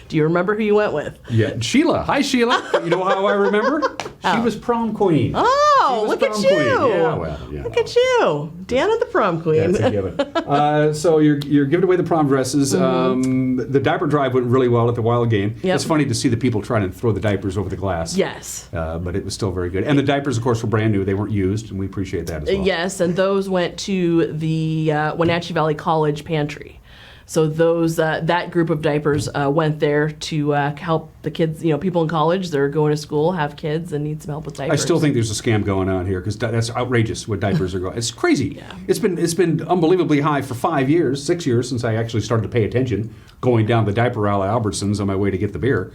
Speaker 23: Do you remember who you went with?
Speaker 1: Yeah, Sheila. Hi, Sheila. You know how I remember? She was prom queen.
Speaker 23: Oh, look at you.
Speaker 1: Yeah, well, yeah.
Speaker 23: Look at you. Dana the prom queen.
Speaker 1: That's a given. So you're giving away the prom dresses. The diaper drive went really well at the Wild game.
Speaker 23: Yep.
Speaker 1: It's funny to see the people trying to throw the diapers over the glass.
Speaker 23: Yes.
Speaker 1: But it was still very good. And the diapers, of course, were brand new. They weren't used, and we appreciate that as well.
Speaker 23: Yes, and those went to the Wenatchee Valley College pantry. So those that group of diapers went there to help the kids, people in college that are going to school, have kids, and need some help with diapers.
Speaker 1: I still think there's a scam going on here because that's outrageous what diapers are going. It's crazy.
Speaker 23: Yeah.
Speaker 1: It's been unbelievably high for 6 years since I actually started to pay attention, going down the diaper aisle at Albertsons on my way to get the beer.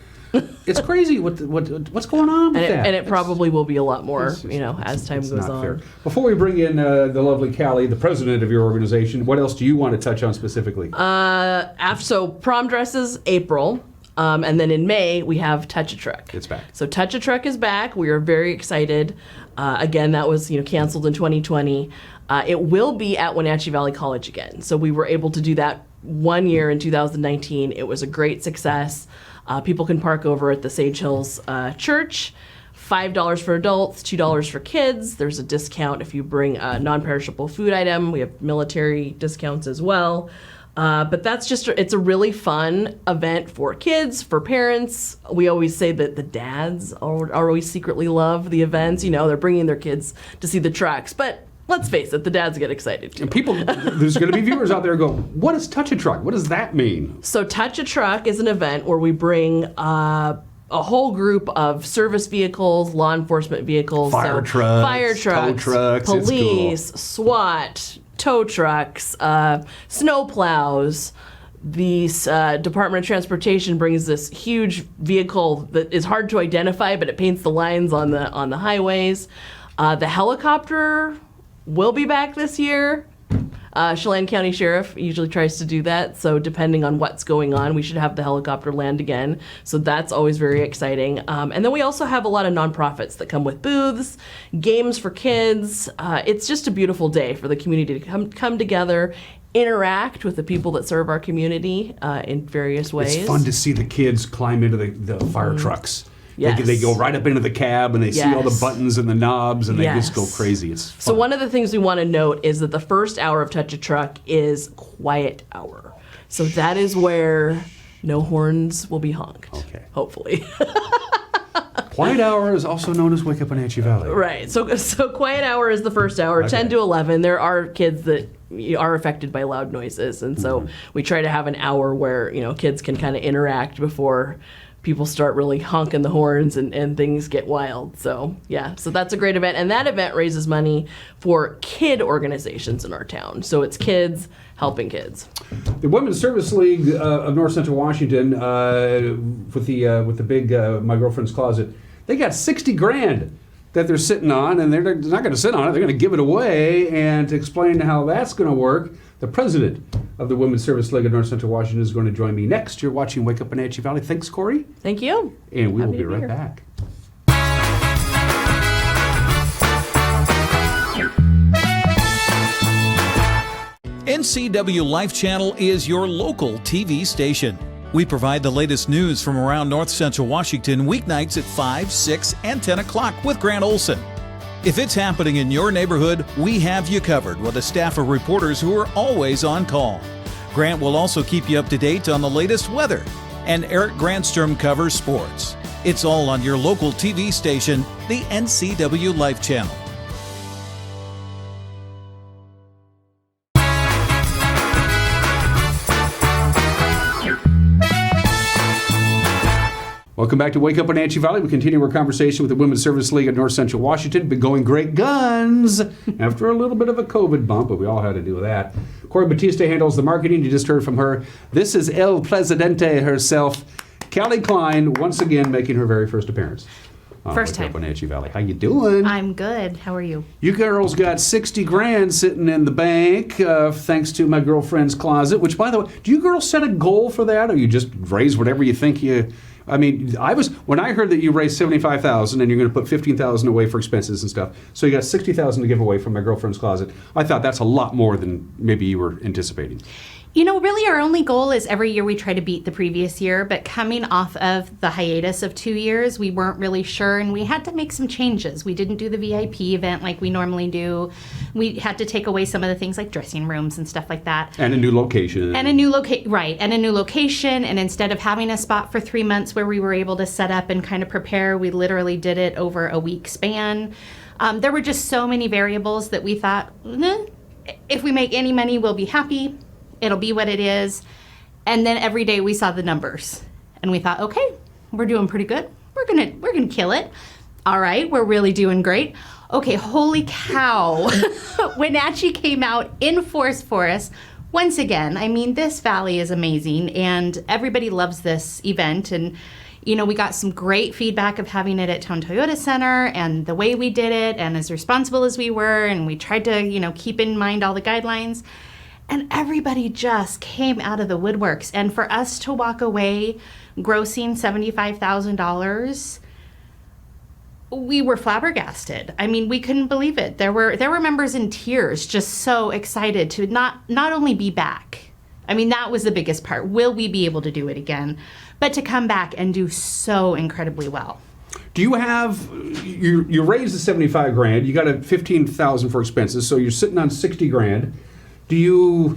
Speaker 1: It's crazy what's going on with that.
Speaker 23: And it probably will be a lot more, as time goes on.
Speaker 1: Fair. Before we bring in the lovely Callie, the president of your organization, what else do you want to touch on specifically?
Speaker 23: So prom dresses, April. And then in May, we have Touch a Truck.
Speaker 1: It's back.
Speaker 23: So Touch a Truck is back. We are very excited. Again, that was canceled in 2020. It will be at Wenatchee Valley College again. So we were able to do that 1 year in 2019. It was a great success. People can park over at the Sage Hills Church. $5 for adults, $2 for kids. There's a discount if you bring a non-perishable food item. We have military discounts as well. But it's a really fun event for kids, for parents. We always say that the dads always secretly love the events. They're bringing their kids to see the trucks. But let's face it, the dads get excited too.
Speaker 1: And there's going to be viewers out there who go, what is Touch a Truck? What does that mean?
Speaker 23: So Touch a Truck is an event where we bring a whole group of service vehicles, law enforcement vehicles.
Speaker 1: Fire trucks, tow trucks,
Speaker 23: police, SWAT, tow trucks, snow plows. The Department of Transportation brings this huge vehicle that is hard to identify, but it paints the lines on the highways. The helicopter will be back this year. Chelan County Sheriff usually tries to do that, so depending on what's going on, we should have the helicopter land again. So that's always very exciting. And then we also have a lot of nonprofits that come with booths, games for kids. It's just a beautiful day for the community to come together, interact with the people that serve our community in various ways.
Speaker 1: It's fun to see the kids climb into the fire trucks.
Speaker 23: Yes.
Speaker 1: They go right up into the cab and they see all the buttons and the knobs and they just go crazy. It's fun.
Speaker 23: So one of the things we want to note is that the first hour of Touch a Truck is quiet hour. So that is where no horns will be honked. Okay. Hopefully.
Speaker 1: Quiet hour is also known as Wake Up Wenatchee Valley.
Speaker 23: Right. So quiet hour is the first hour, 10 to 11. There are kids that are affected by loud noises, and so we try to have an hour where kids can kind of interact before people start really honking the horns and things get wild. So so that's a great event, and that event raises money for kid organizations in our town. So it's kids helping kids.
Speaker 1: The Women's Service League of North Central Washington, with the big My Girlfriend's Closet, they got $60,000 that they're sitting on, and they're not going to sit on it. They're going to give it away. And to explain how that's going to work, the president of the Women's Service League of North Central Washington is going to join me next. You're watching Wake Up Wenatchee Valley. Thanks, Cori.
Speaker 23: Thank you.
Speaker 1: And we will
Speaker 23: Happy
Speaker 1: be
Speaker 23: to
Speaker 1: right
Speaker 23: here.
Speaker 1: back.
Speaker 2: NCW Life Channel is your local TV station. We provide the latest news from around North Central Washington weeknights at 5, 6, and 10 o'clock with Grant Olson. If it's happening in your neighborhood, we have you covered with a staff of reporters who are always on call. Grant will also keep you up to date on the latest weather, and Eric Grandstrom covers sports. It's all on your local TV station, the NCW Life Channel.
Speaker 1: Welcome back to Wake Up Wenatchee Valley. We continue our conversation with the Women's Service League of North Central Washington. Been going great guns after a little bit of a COVID bump, but we all had to do with that. Cori Bautista handles the marketing. You just heard from her. This is El Presidente herself, Callie Klein, once again making her very first appearance.
Speaker 3: First
Speaker 1: with
Speaker 3: time.
Speaker 1: Wenatchee Valley. How you doing?
Speaker 3: I'm good. How are you?
Speaker 1: You girls got 60 grand sitting in the bank, thanks to my girlfriend's closet, which, by the way, do you girls set a goal for that, or you just raise whatever you think you... I mean, when I heard that you raised $75,000 and you're going to put $15,000 away for expenses and stuff, so you got $60,000 to give away from my girlfriend's closet, I thought that's a lot more than maybe you were anticipating.
Speaker 3: You know, really our only goal is every year we try to beat the previous year, but coming off of the hiatus of 2 years, we weren't really sure, and we had to make some changes. We didn't do the VIP event like we normally do. We had to take away some of the things like dressing rooms and stuff like that.
Speaker 1: And a new location.
Speaker 3: And a new location, and instead of having a spot for 3 months where we were able to set up and kind of prepare, we literally did it over a week span. There were just so many variables that we thought, if we make any money, we'll be happy. It'll be what it is. And then every day we saw the numbers and we thought, okay, we're doing pretty good. We're gonna kill it. All right, we're really doing great. Okay, holy cow. Wenatchee came out in force for us. Once again, I mean, this valley is amazing and everybody loves this event. And, you know, we got some great feedback of having it at Town Toyota Center and the way we did it and as responsible as we were. And we tried to, you know, keep in mind all the guidelines. And everybody just came out of the woodworks. And for us to walk away grossing $75,000, we were flabbergasted. I mean, we couldn't believe it. There were members in tears, just so excited to not only be back. I mean, that was the biggest part. Will we be able to do it again? But to come back and do so incredibly well.
Speaker 1: Do you have, you raised the 75 grand, you got a 15,000 for expenses, so you're sitting on 60 grand. Is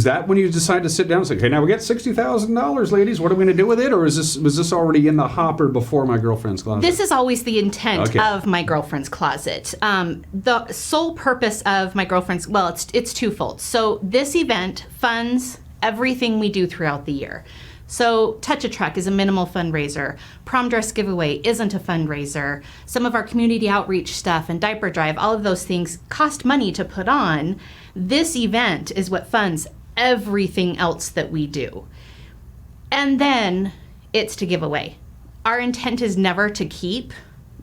Speaker 1: that when you decide to sit down and say, okay, now we got $60,000, ladies, what are we going to do with it? Or was this already in the hopper before my girlfriend's closet?
Speaker 3: This is always the intent of my girlfriend's closet. The sole purpose of my girlfriend's, well, it's twofold. So this event funds everything we do throughout the year. So Touch a Truck is a minimal fundraiser. Prom dress giveaway isn't a fundraiser. Some of our community outreach stuff and diaper drive, all of those things cost money to put on. This event is what funds everything else that we do. And then it's to give away. Our intent is never to keep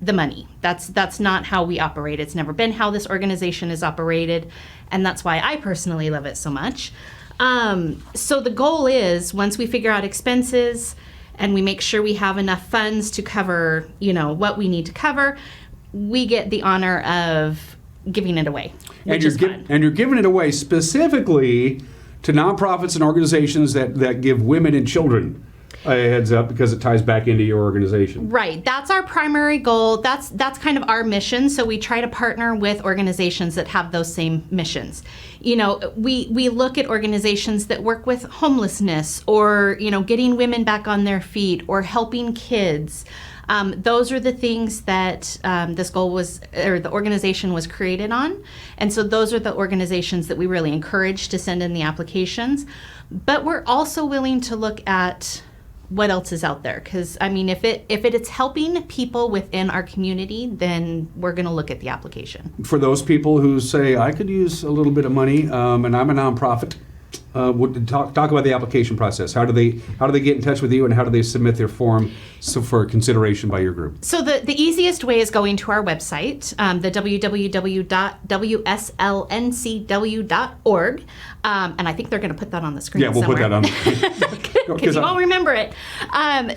Speaker 3: the money. That's not how we operate. It's never been how this organization is operated. And that's why I personally love it so much. So the goal is, once we figure out expenses and we make sure we have enough funds to cover, you know, what we need to cover, we get the honor of giving it away, which is fun.
Speaker 1: And you're giving it away specifically to nonprofits and organizations that give women and children a heads up because it ties back into your organization.
Speaker 3: Right. That's our primary goal. That's kind of our mission. So we try to partner with organizations that have those same missions. You know, we look at organizations that work with homelessness or, you know, getting women back on their feet or helping kids. Those are the things that this goal was, or the organization was created on. And so those are the organizations that we really encourage to send in the applications. But we're also willing to look at what else is out there, because I mean, if it's helping people within our community, then we're going to look at the application.
Speaker 1: For those people who say, I could use a little bit of money and I'm a nonprofit, talk about the application process. How do they get in touch with you, and how do they submit their form for consideration by your group?
Speaker 3: So the easiest way is going to our website, the www.wslncw.org, and I think they're going to put that on the screen.
Speaker 1: Yeah, we'll put that on.
Speaker 3: Because you won't remember it.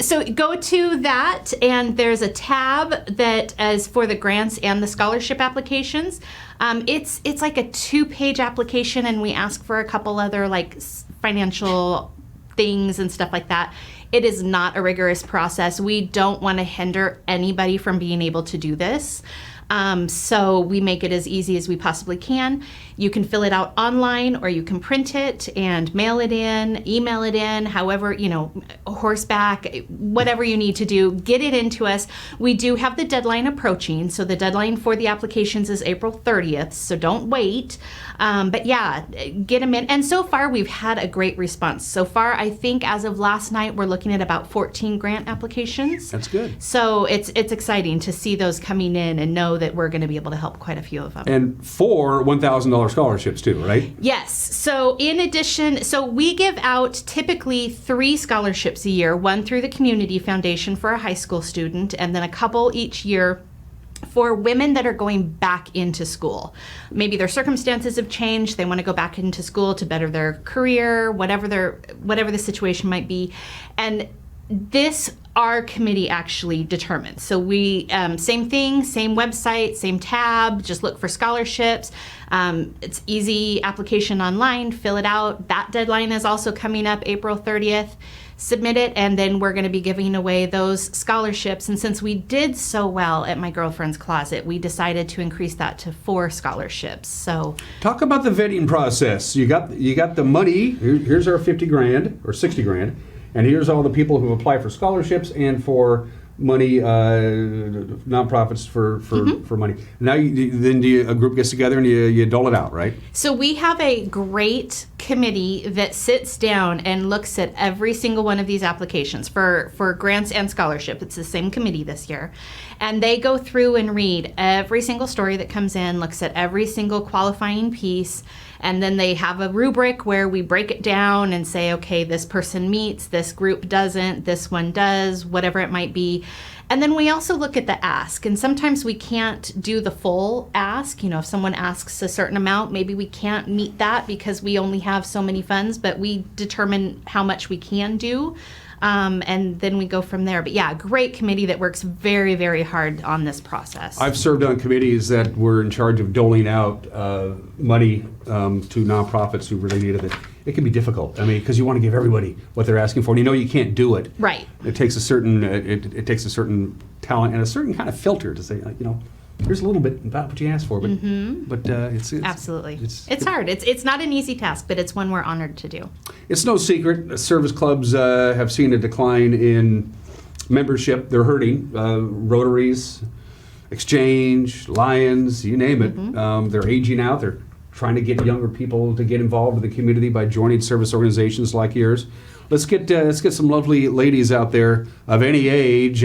Speaker 3: So go to that, and there's a tab that is for the grants and the scholarship applications. It's like a 2-page application, and we ask for a couple other like financial things and stuff like that. It is not a rigorous process. We don't want to hinder anybody from being able to do this. So we make it as easy as we possibly can. You can fill it out online, or you can print it and mail it in, email it in, however, you know, horseback, whatever you need to do, get it into us. We do have the deadline approaching. So the deadline for the applications is April 30th. So don't wait. But yeah, get them in. And so far we've had a great response. So far, I think as of last night, we're looking at about 14 grant applications.
Speaker 1: That's good.
Speaker 3: So it's exciting to see those coming in and know that we're going to be able to help quite a few of them.
Speaker 1: And 4 $1,000 scholarships too, right?
Speaker 3: Yes. So in addition, we give out typically 3 scholarships a year, one through the Community Foundation for a high school student, and then a couple each year for women that are going back into school. Maybe their circumstances have changed, they want to go back into school to better their career, whatever the situation might be. And this, our committee actually determines. So we, same thing, same website, same tab, just look for scholarships. It's easy application online, fill it out. That deadline is also coming up April 30th. Submit it, and then we're going to be giving away those scholarships. And since we did so well at My Girlfriend's Closet, we decided to increase that to 4 scholarships. So
Speaker 1: talk about the vetting process. You got the money. Here's our $50,000 or $60,000, and here's all the people who apply for scholarships and for money, nonprofits for money. Now a group gets together and you dole it out, right?
Speaker 3: So we have a great committee that sits down and looks at every single one of these applications for grants and scholarship. It's the same committee this year. And they go through and read every single story that comes in, looks at every single qualifying piece, and then they have a rubric where we break it down and say, okay, this person meets, this group doesn't, this one does, whatever it might be. And then we also look at the ask, and sometimes we can't do the full ask. If someone asks a certain amount, maybe we can't meet that because we only have so many funds, but we determine how much we can do. And then we go from there. But yeah, great committee that works very, very hard on this process.
Speaker 1: I've served on committees that were in charge of doling out money to nonprofits who really needed it. It can be difficult. I mean, because you want to give everybody what they're asking for, and you can't do it.
Speaker 3: Right.
Speaker 1: It takes a certain it takes a certain talent and a certain kind of filter to say, here's a little bit about what you asked for, but it's
Speaker 3: absolutely it's hard. It's not an easy task, but it's one we're honored to do.
Speaker 1: It's no secret service clubs have seen a decline in membership. They're hurting. Rotaries, Exchange, Lions, you name it. They're aging out. They're trying to get younger people to get involved in the community by joining service organizations like yours. Let's get some lovely ladies out there of any age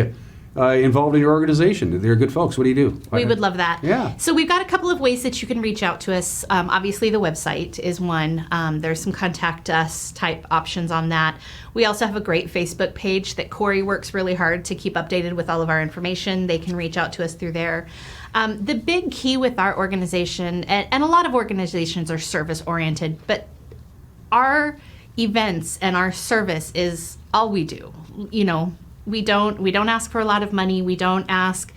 Speaker 1: involved in your organization. They're good folks. What do you do?
Speaker 3: We would love that.
Speaker 1: Yeah.
Speaker 3: So we've got a couple of ways that you can reach out to us. Obviously, the website is one. There's some contact us type options on that. We also have a great Facebook page that Cori works really hard to keep updated with all of our information. They can reach out to us through there. The big key with our organization, and a lot of organizations are service-oriented, but our events and our service is all we do. We don't ask for a lot of money. We don't ask,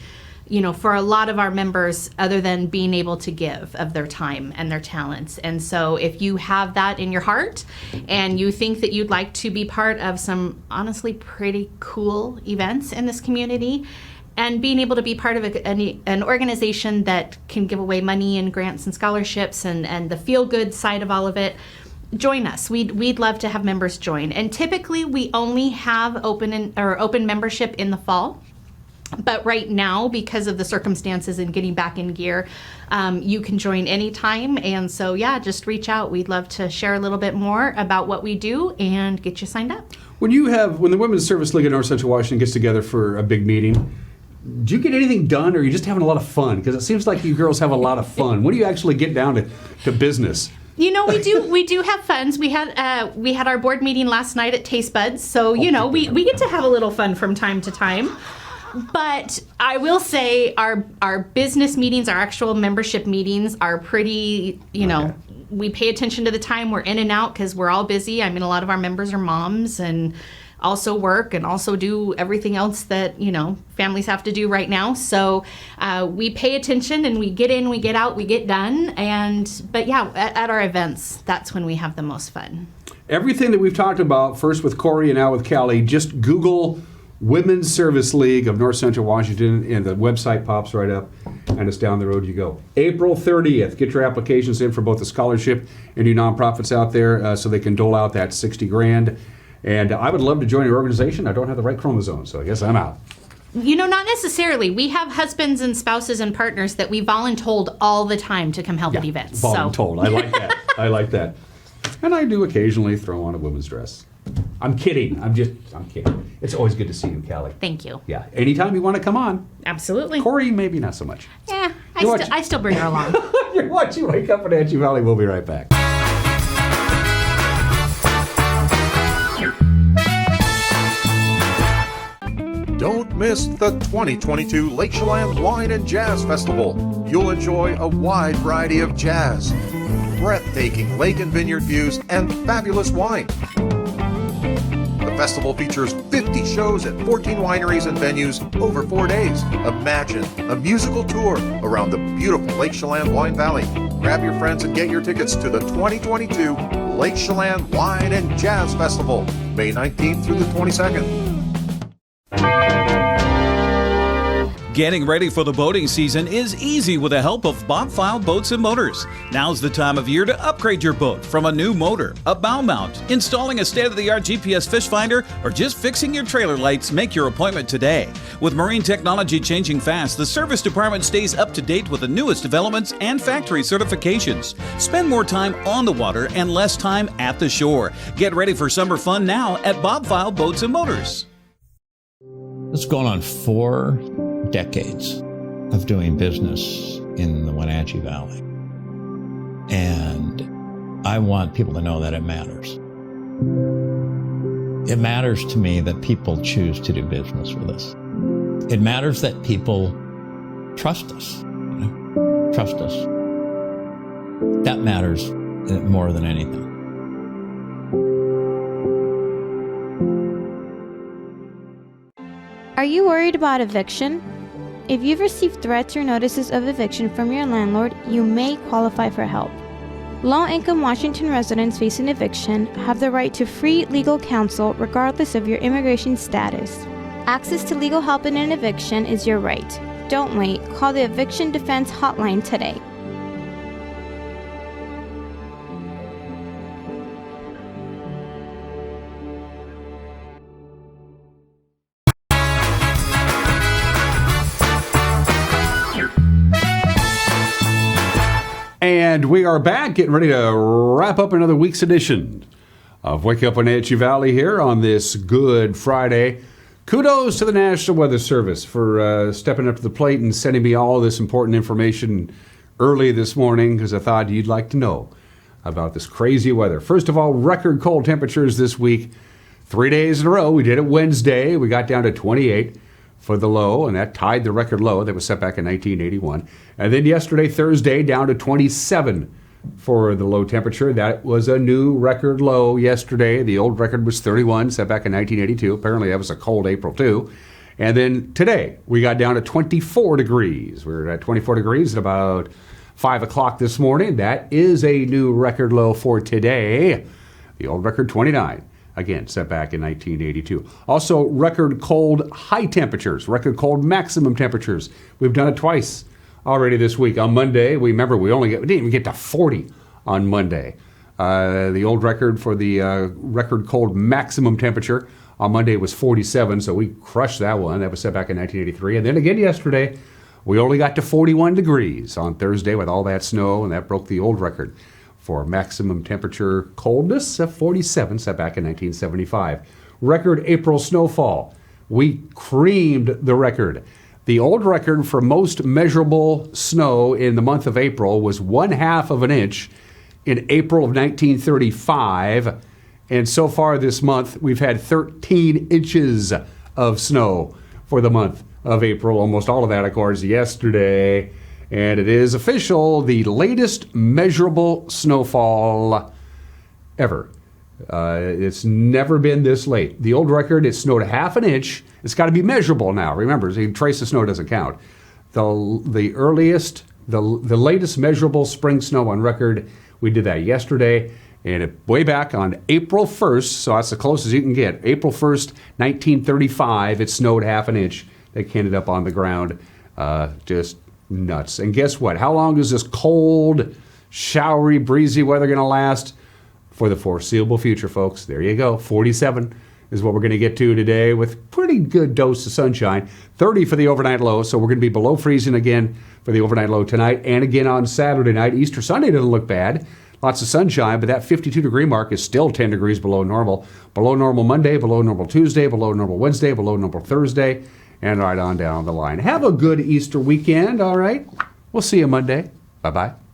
Speaker 3: for a lot of our members other than being able to give of their time and their talents. And so if you have that in your heart and you think that you'd like to be part of some honestly pretty cool events in this community, and being able to be part of an organization that can give away money and grants and scholarships and the feel-good side of all of it, join us. We'd love to have members join. And typically we only have open membership in the fall. But right now, because of the circumstances and getting back in gear, you can join anytime. And so, yeah, just reach out. We'd love to share a little bit more about what we do and get you signed up.
Speaker 1: When the Women's Service League of North Central Washington gets together for a big meeting, do you get anything done, or are you just having a lot of fun? Because it seems like you girls have a lot of fun. When do you actually get down to business?
Speaker 3: We do have funds. We had our board meeting last night at Taste Buds, so we get to have a little fun from time to time. But I will say our business meetings, our actual membership meetings, are pretty. We pay attention to the time. We're in and out because we're all busy. I mean, a lot of our members are moms and also work and also do everything else that families have to do right now. So we pay attention and we get in, we get out, we get done. But yeah, at our events, that's when we have the most fun.
Speaker 1: Everything that we've talked about, first with Cori and now with Callie, just Google Women's Service League of North Central Washington and the website pops right up and it's down the road you go. April 30th, get your applications in for both the scholarship and you nonprofits out there so they can dole out that $60,000. And I would love to join your organization. I don't have the right chromosome, so I guess I'm out.
Speaker 3: Not necessarily. We have husbands and spouses and partners that we voluntold all the time to come help at events.
Speaker 1: Voluntold. I like that. I like that. And I do occasionally throw on a woman's dress. I'm kidding. I'm kidding. It's always good to see you, Callie.
Speaker 3: Thank you.
Speaker 1: Yeah. Anytime you want to come on.
Speaker 3: Absolutely.
Speaker 1: Cori, maybe not so much.
Speaker 3: Yeah, I still bring her along.
Speaker 1: You're watching Wake Up Wenatchee Valley. We'll be right back.
Speaker 4: Don't miss the 2022 Lake Chelan Wine and Jazz Festival. You'll enjoy a wide variety of jazz, breathtaking lake and vineyard views, and fabulous wine. The festival features 50 shows at 14 wineries and venues over 4 days. Imagine a musical tour around the beautiful Lake Chelan Wine Valley. Grab your friends and get your tickets to the 2022 Lake Chelan Wine and Jazz Festival, May 19th through the 22nd.
Speaker 2: Getting ready for the boating season is easy with the help of Bob File Boats and Motors. Now's the time of year to upgrade your boat from a new motor, a bow mount, installing a state-of-the-art GPS fish finder, or just fixing your trailer lights. Make your appointment today. With marine technology changing fast, the service department stays up to date with the newest developments and factory certifications. Spend more time on the water and less time at the shore. Get ready for summer fun now at Bob File Boats and Motors.
Speaker 5: It's going on 4 decades of doing business in the Wenatchee Valley. And I want people to know that it matters. It matters to me that people choose to do business with us. It matters that people trust us, trust us. That matters more than anything.
Speaker 6: Are you worried about eviction? If you've received threats or notices of eviction from your landlord, you may qualify for help. Low-income Washington residents facing eviction have the right to free legal counsel regardless of your immigration status. Access to legal help in an eviction is your right. Don't wait. Call the Eviction Defense Hotline today.
Speaker 1: And we are back, getting ready to wrap up another week's edition of Wake Up Wenatchee Valley here on this Good Friday. Kudos to the National Weather Service for stepping up to the plate and sending me all this important information early this morning, because I thought you'd like to know about this crazy weather. First of all, record cold temperatures this week. 3 days in a row. We did it Wednesday. We got down to 28 for the low, and that tied the record low that was set back in 1981. And then yesterday, Thursday, down to 27 for the low temperature. That was a new record low yesterday. The old record was 31, set back in 1982. Apparently, that was a cold April, too. And then today, we got down to 24 degrees. We were at 24 degrees at about 5 o'clock this morning. That is a new record low for today. The old record, 29. Again, set back in 1982. Also, record cold high temperatures, record cold maximum temperatures. We've done it twice already this week. On Monday, we didn't even get to 40 on Monday. The old record for the record cold maximum temperature on Monday was 47, so we crushed that one. That was set back in 1983. And then again yesterday, we only got to 41 degrees on Thursday with all that snow, and that broke the old record for maximum temperature coldness of 47, set back in 1975. Record April snowfall. We creamed the record. The old record for most measurable snow in the month of April was 1/2 of an inch in April of 1935. And so far this month, we've had 13 inches of snow for the month of April. Almost all of that, of course, yesterday. And it is official, the latest measurable snowfall ever. It's never been this late. The old record, it snowed 1/2 an inch. It's got to be measurable now. Remember, trace of snow doesn't count. The latest measurable spring snow on record, we did that yesterday. And way back on April 1st, so that's the closest you can get, April 1st, 1935, it snowed 1/2 an inch. They ended up on the ground. Just nuts. And guess what? How long is this cold, showery, breezy weather going to last? For the foreseeable future, folks. There you go. 47 is what we're going to get to today with pretty good dose of sunshine. 30 for the overnight low, so we're going to be below freezing again for the overnight low tonight and again on Saturday night. Easter Sunday doesn't look bad. lots of sunshine, but that 52-degree mark is still 10 degrees below normal. Below normal Monday, below normal Tuesday, below normal Wednesday, below normal Thursday, and right on down the line. Have a good Easter weekend, all right? We'll see you Monday. Bye-bye.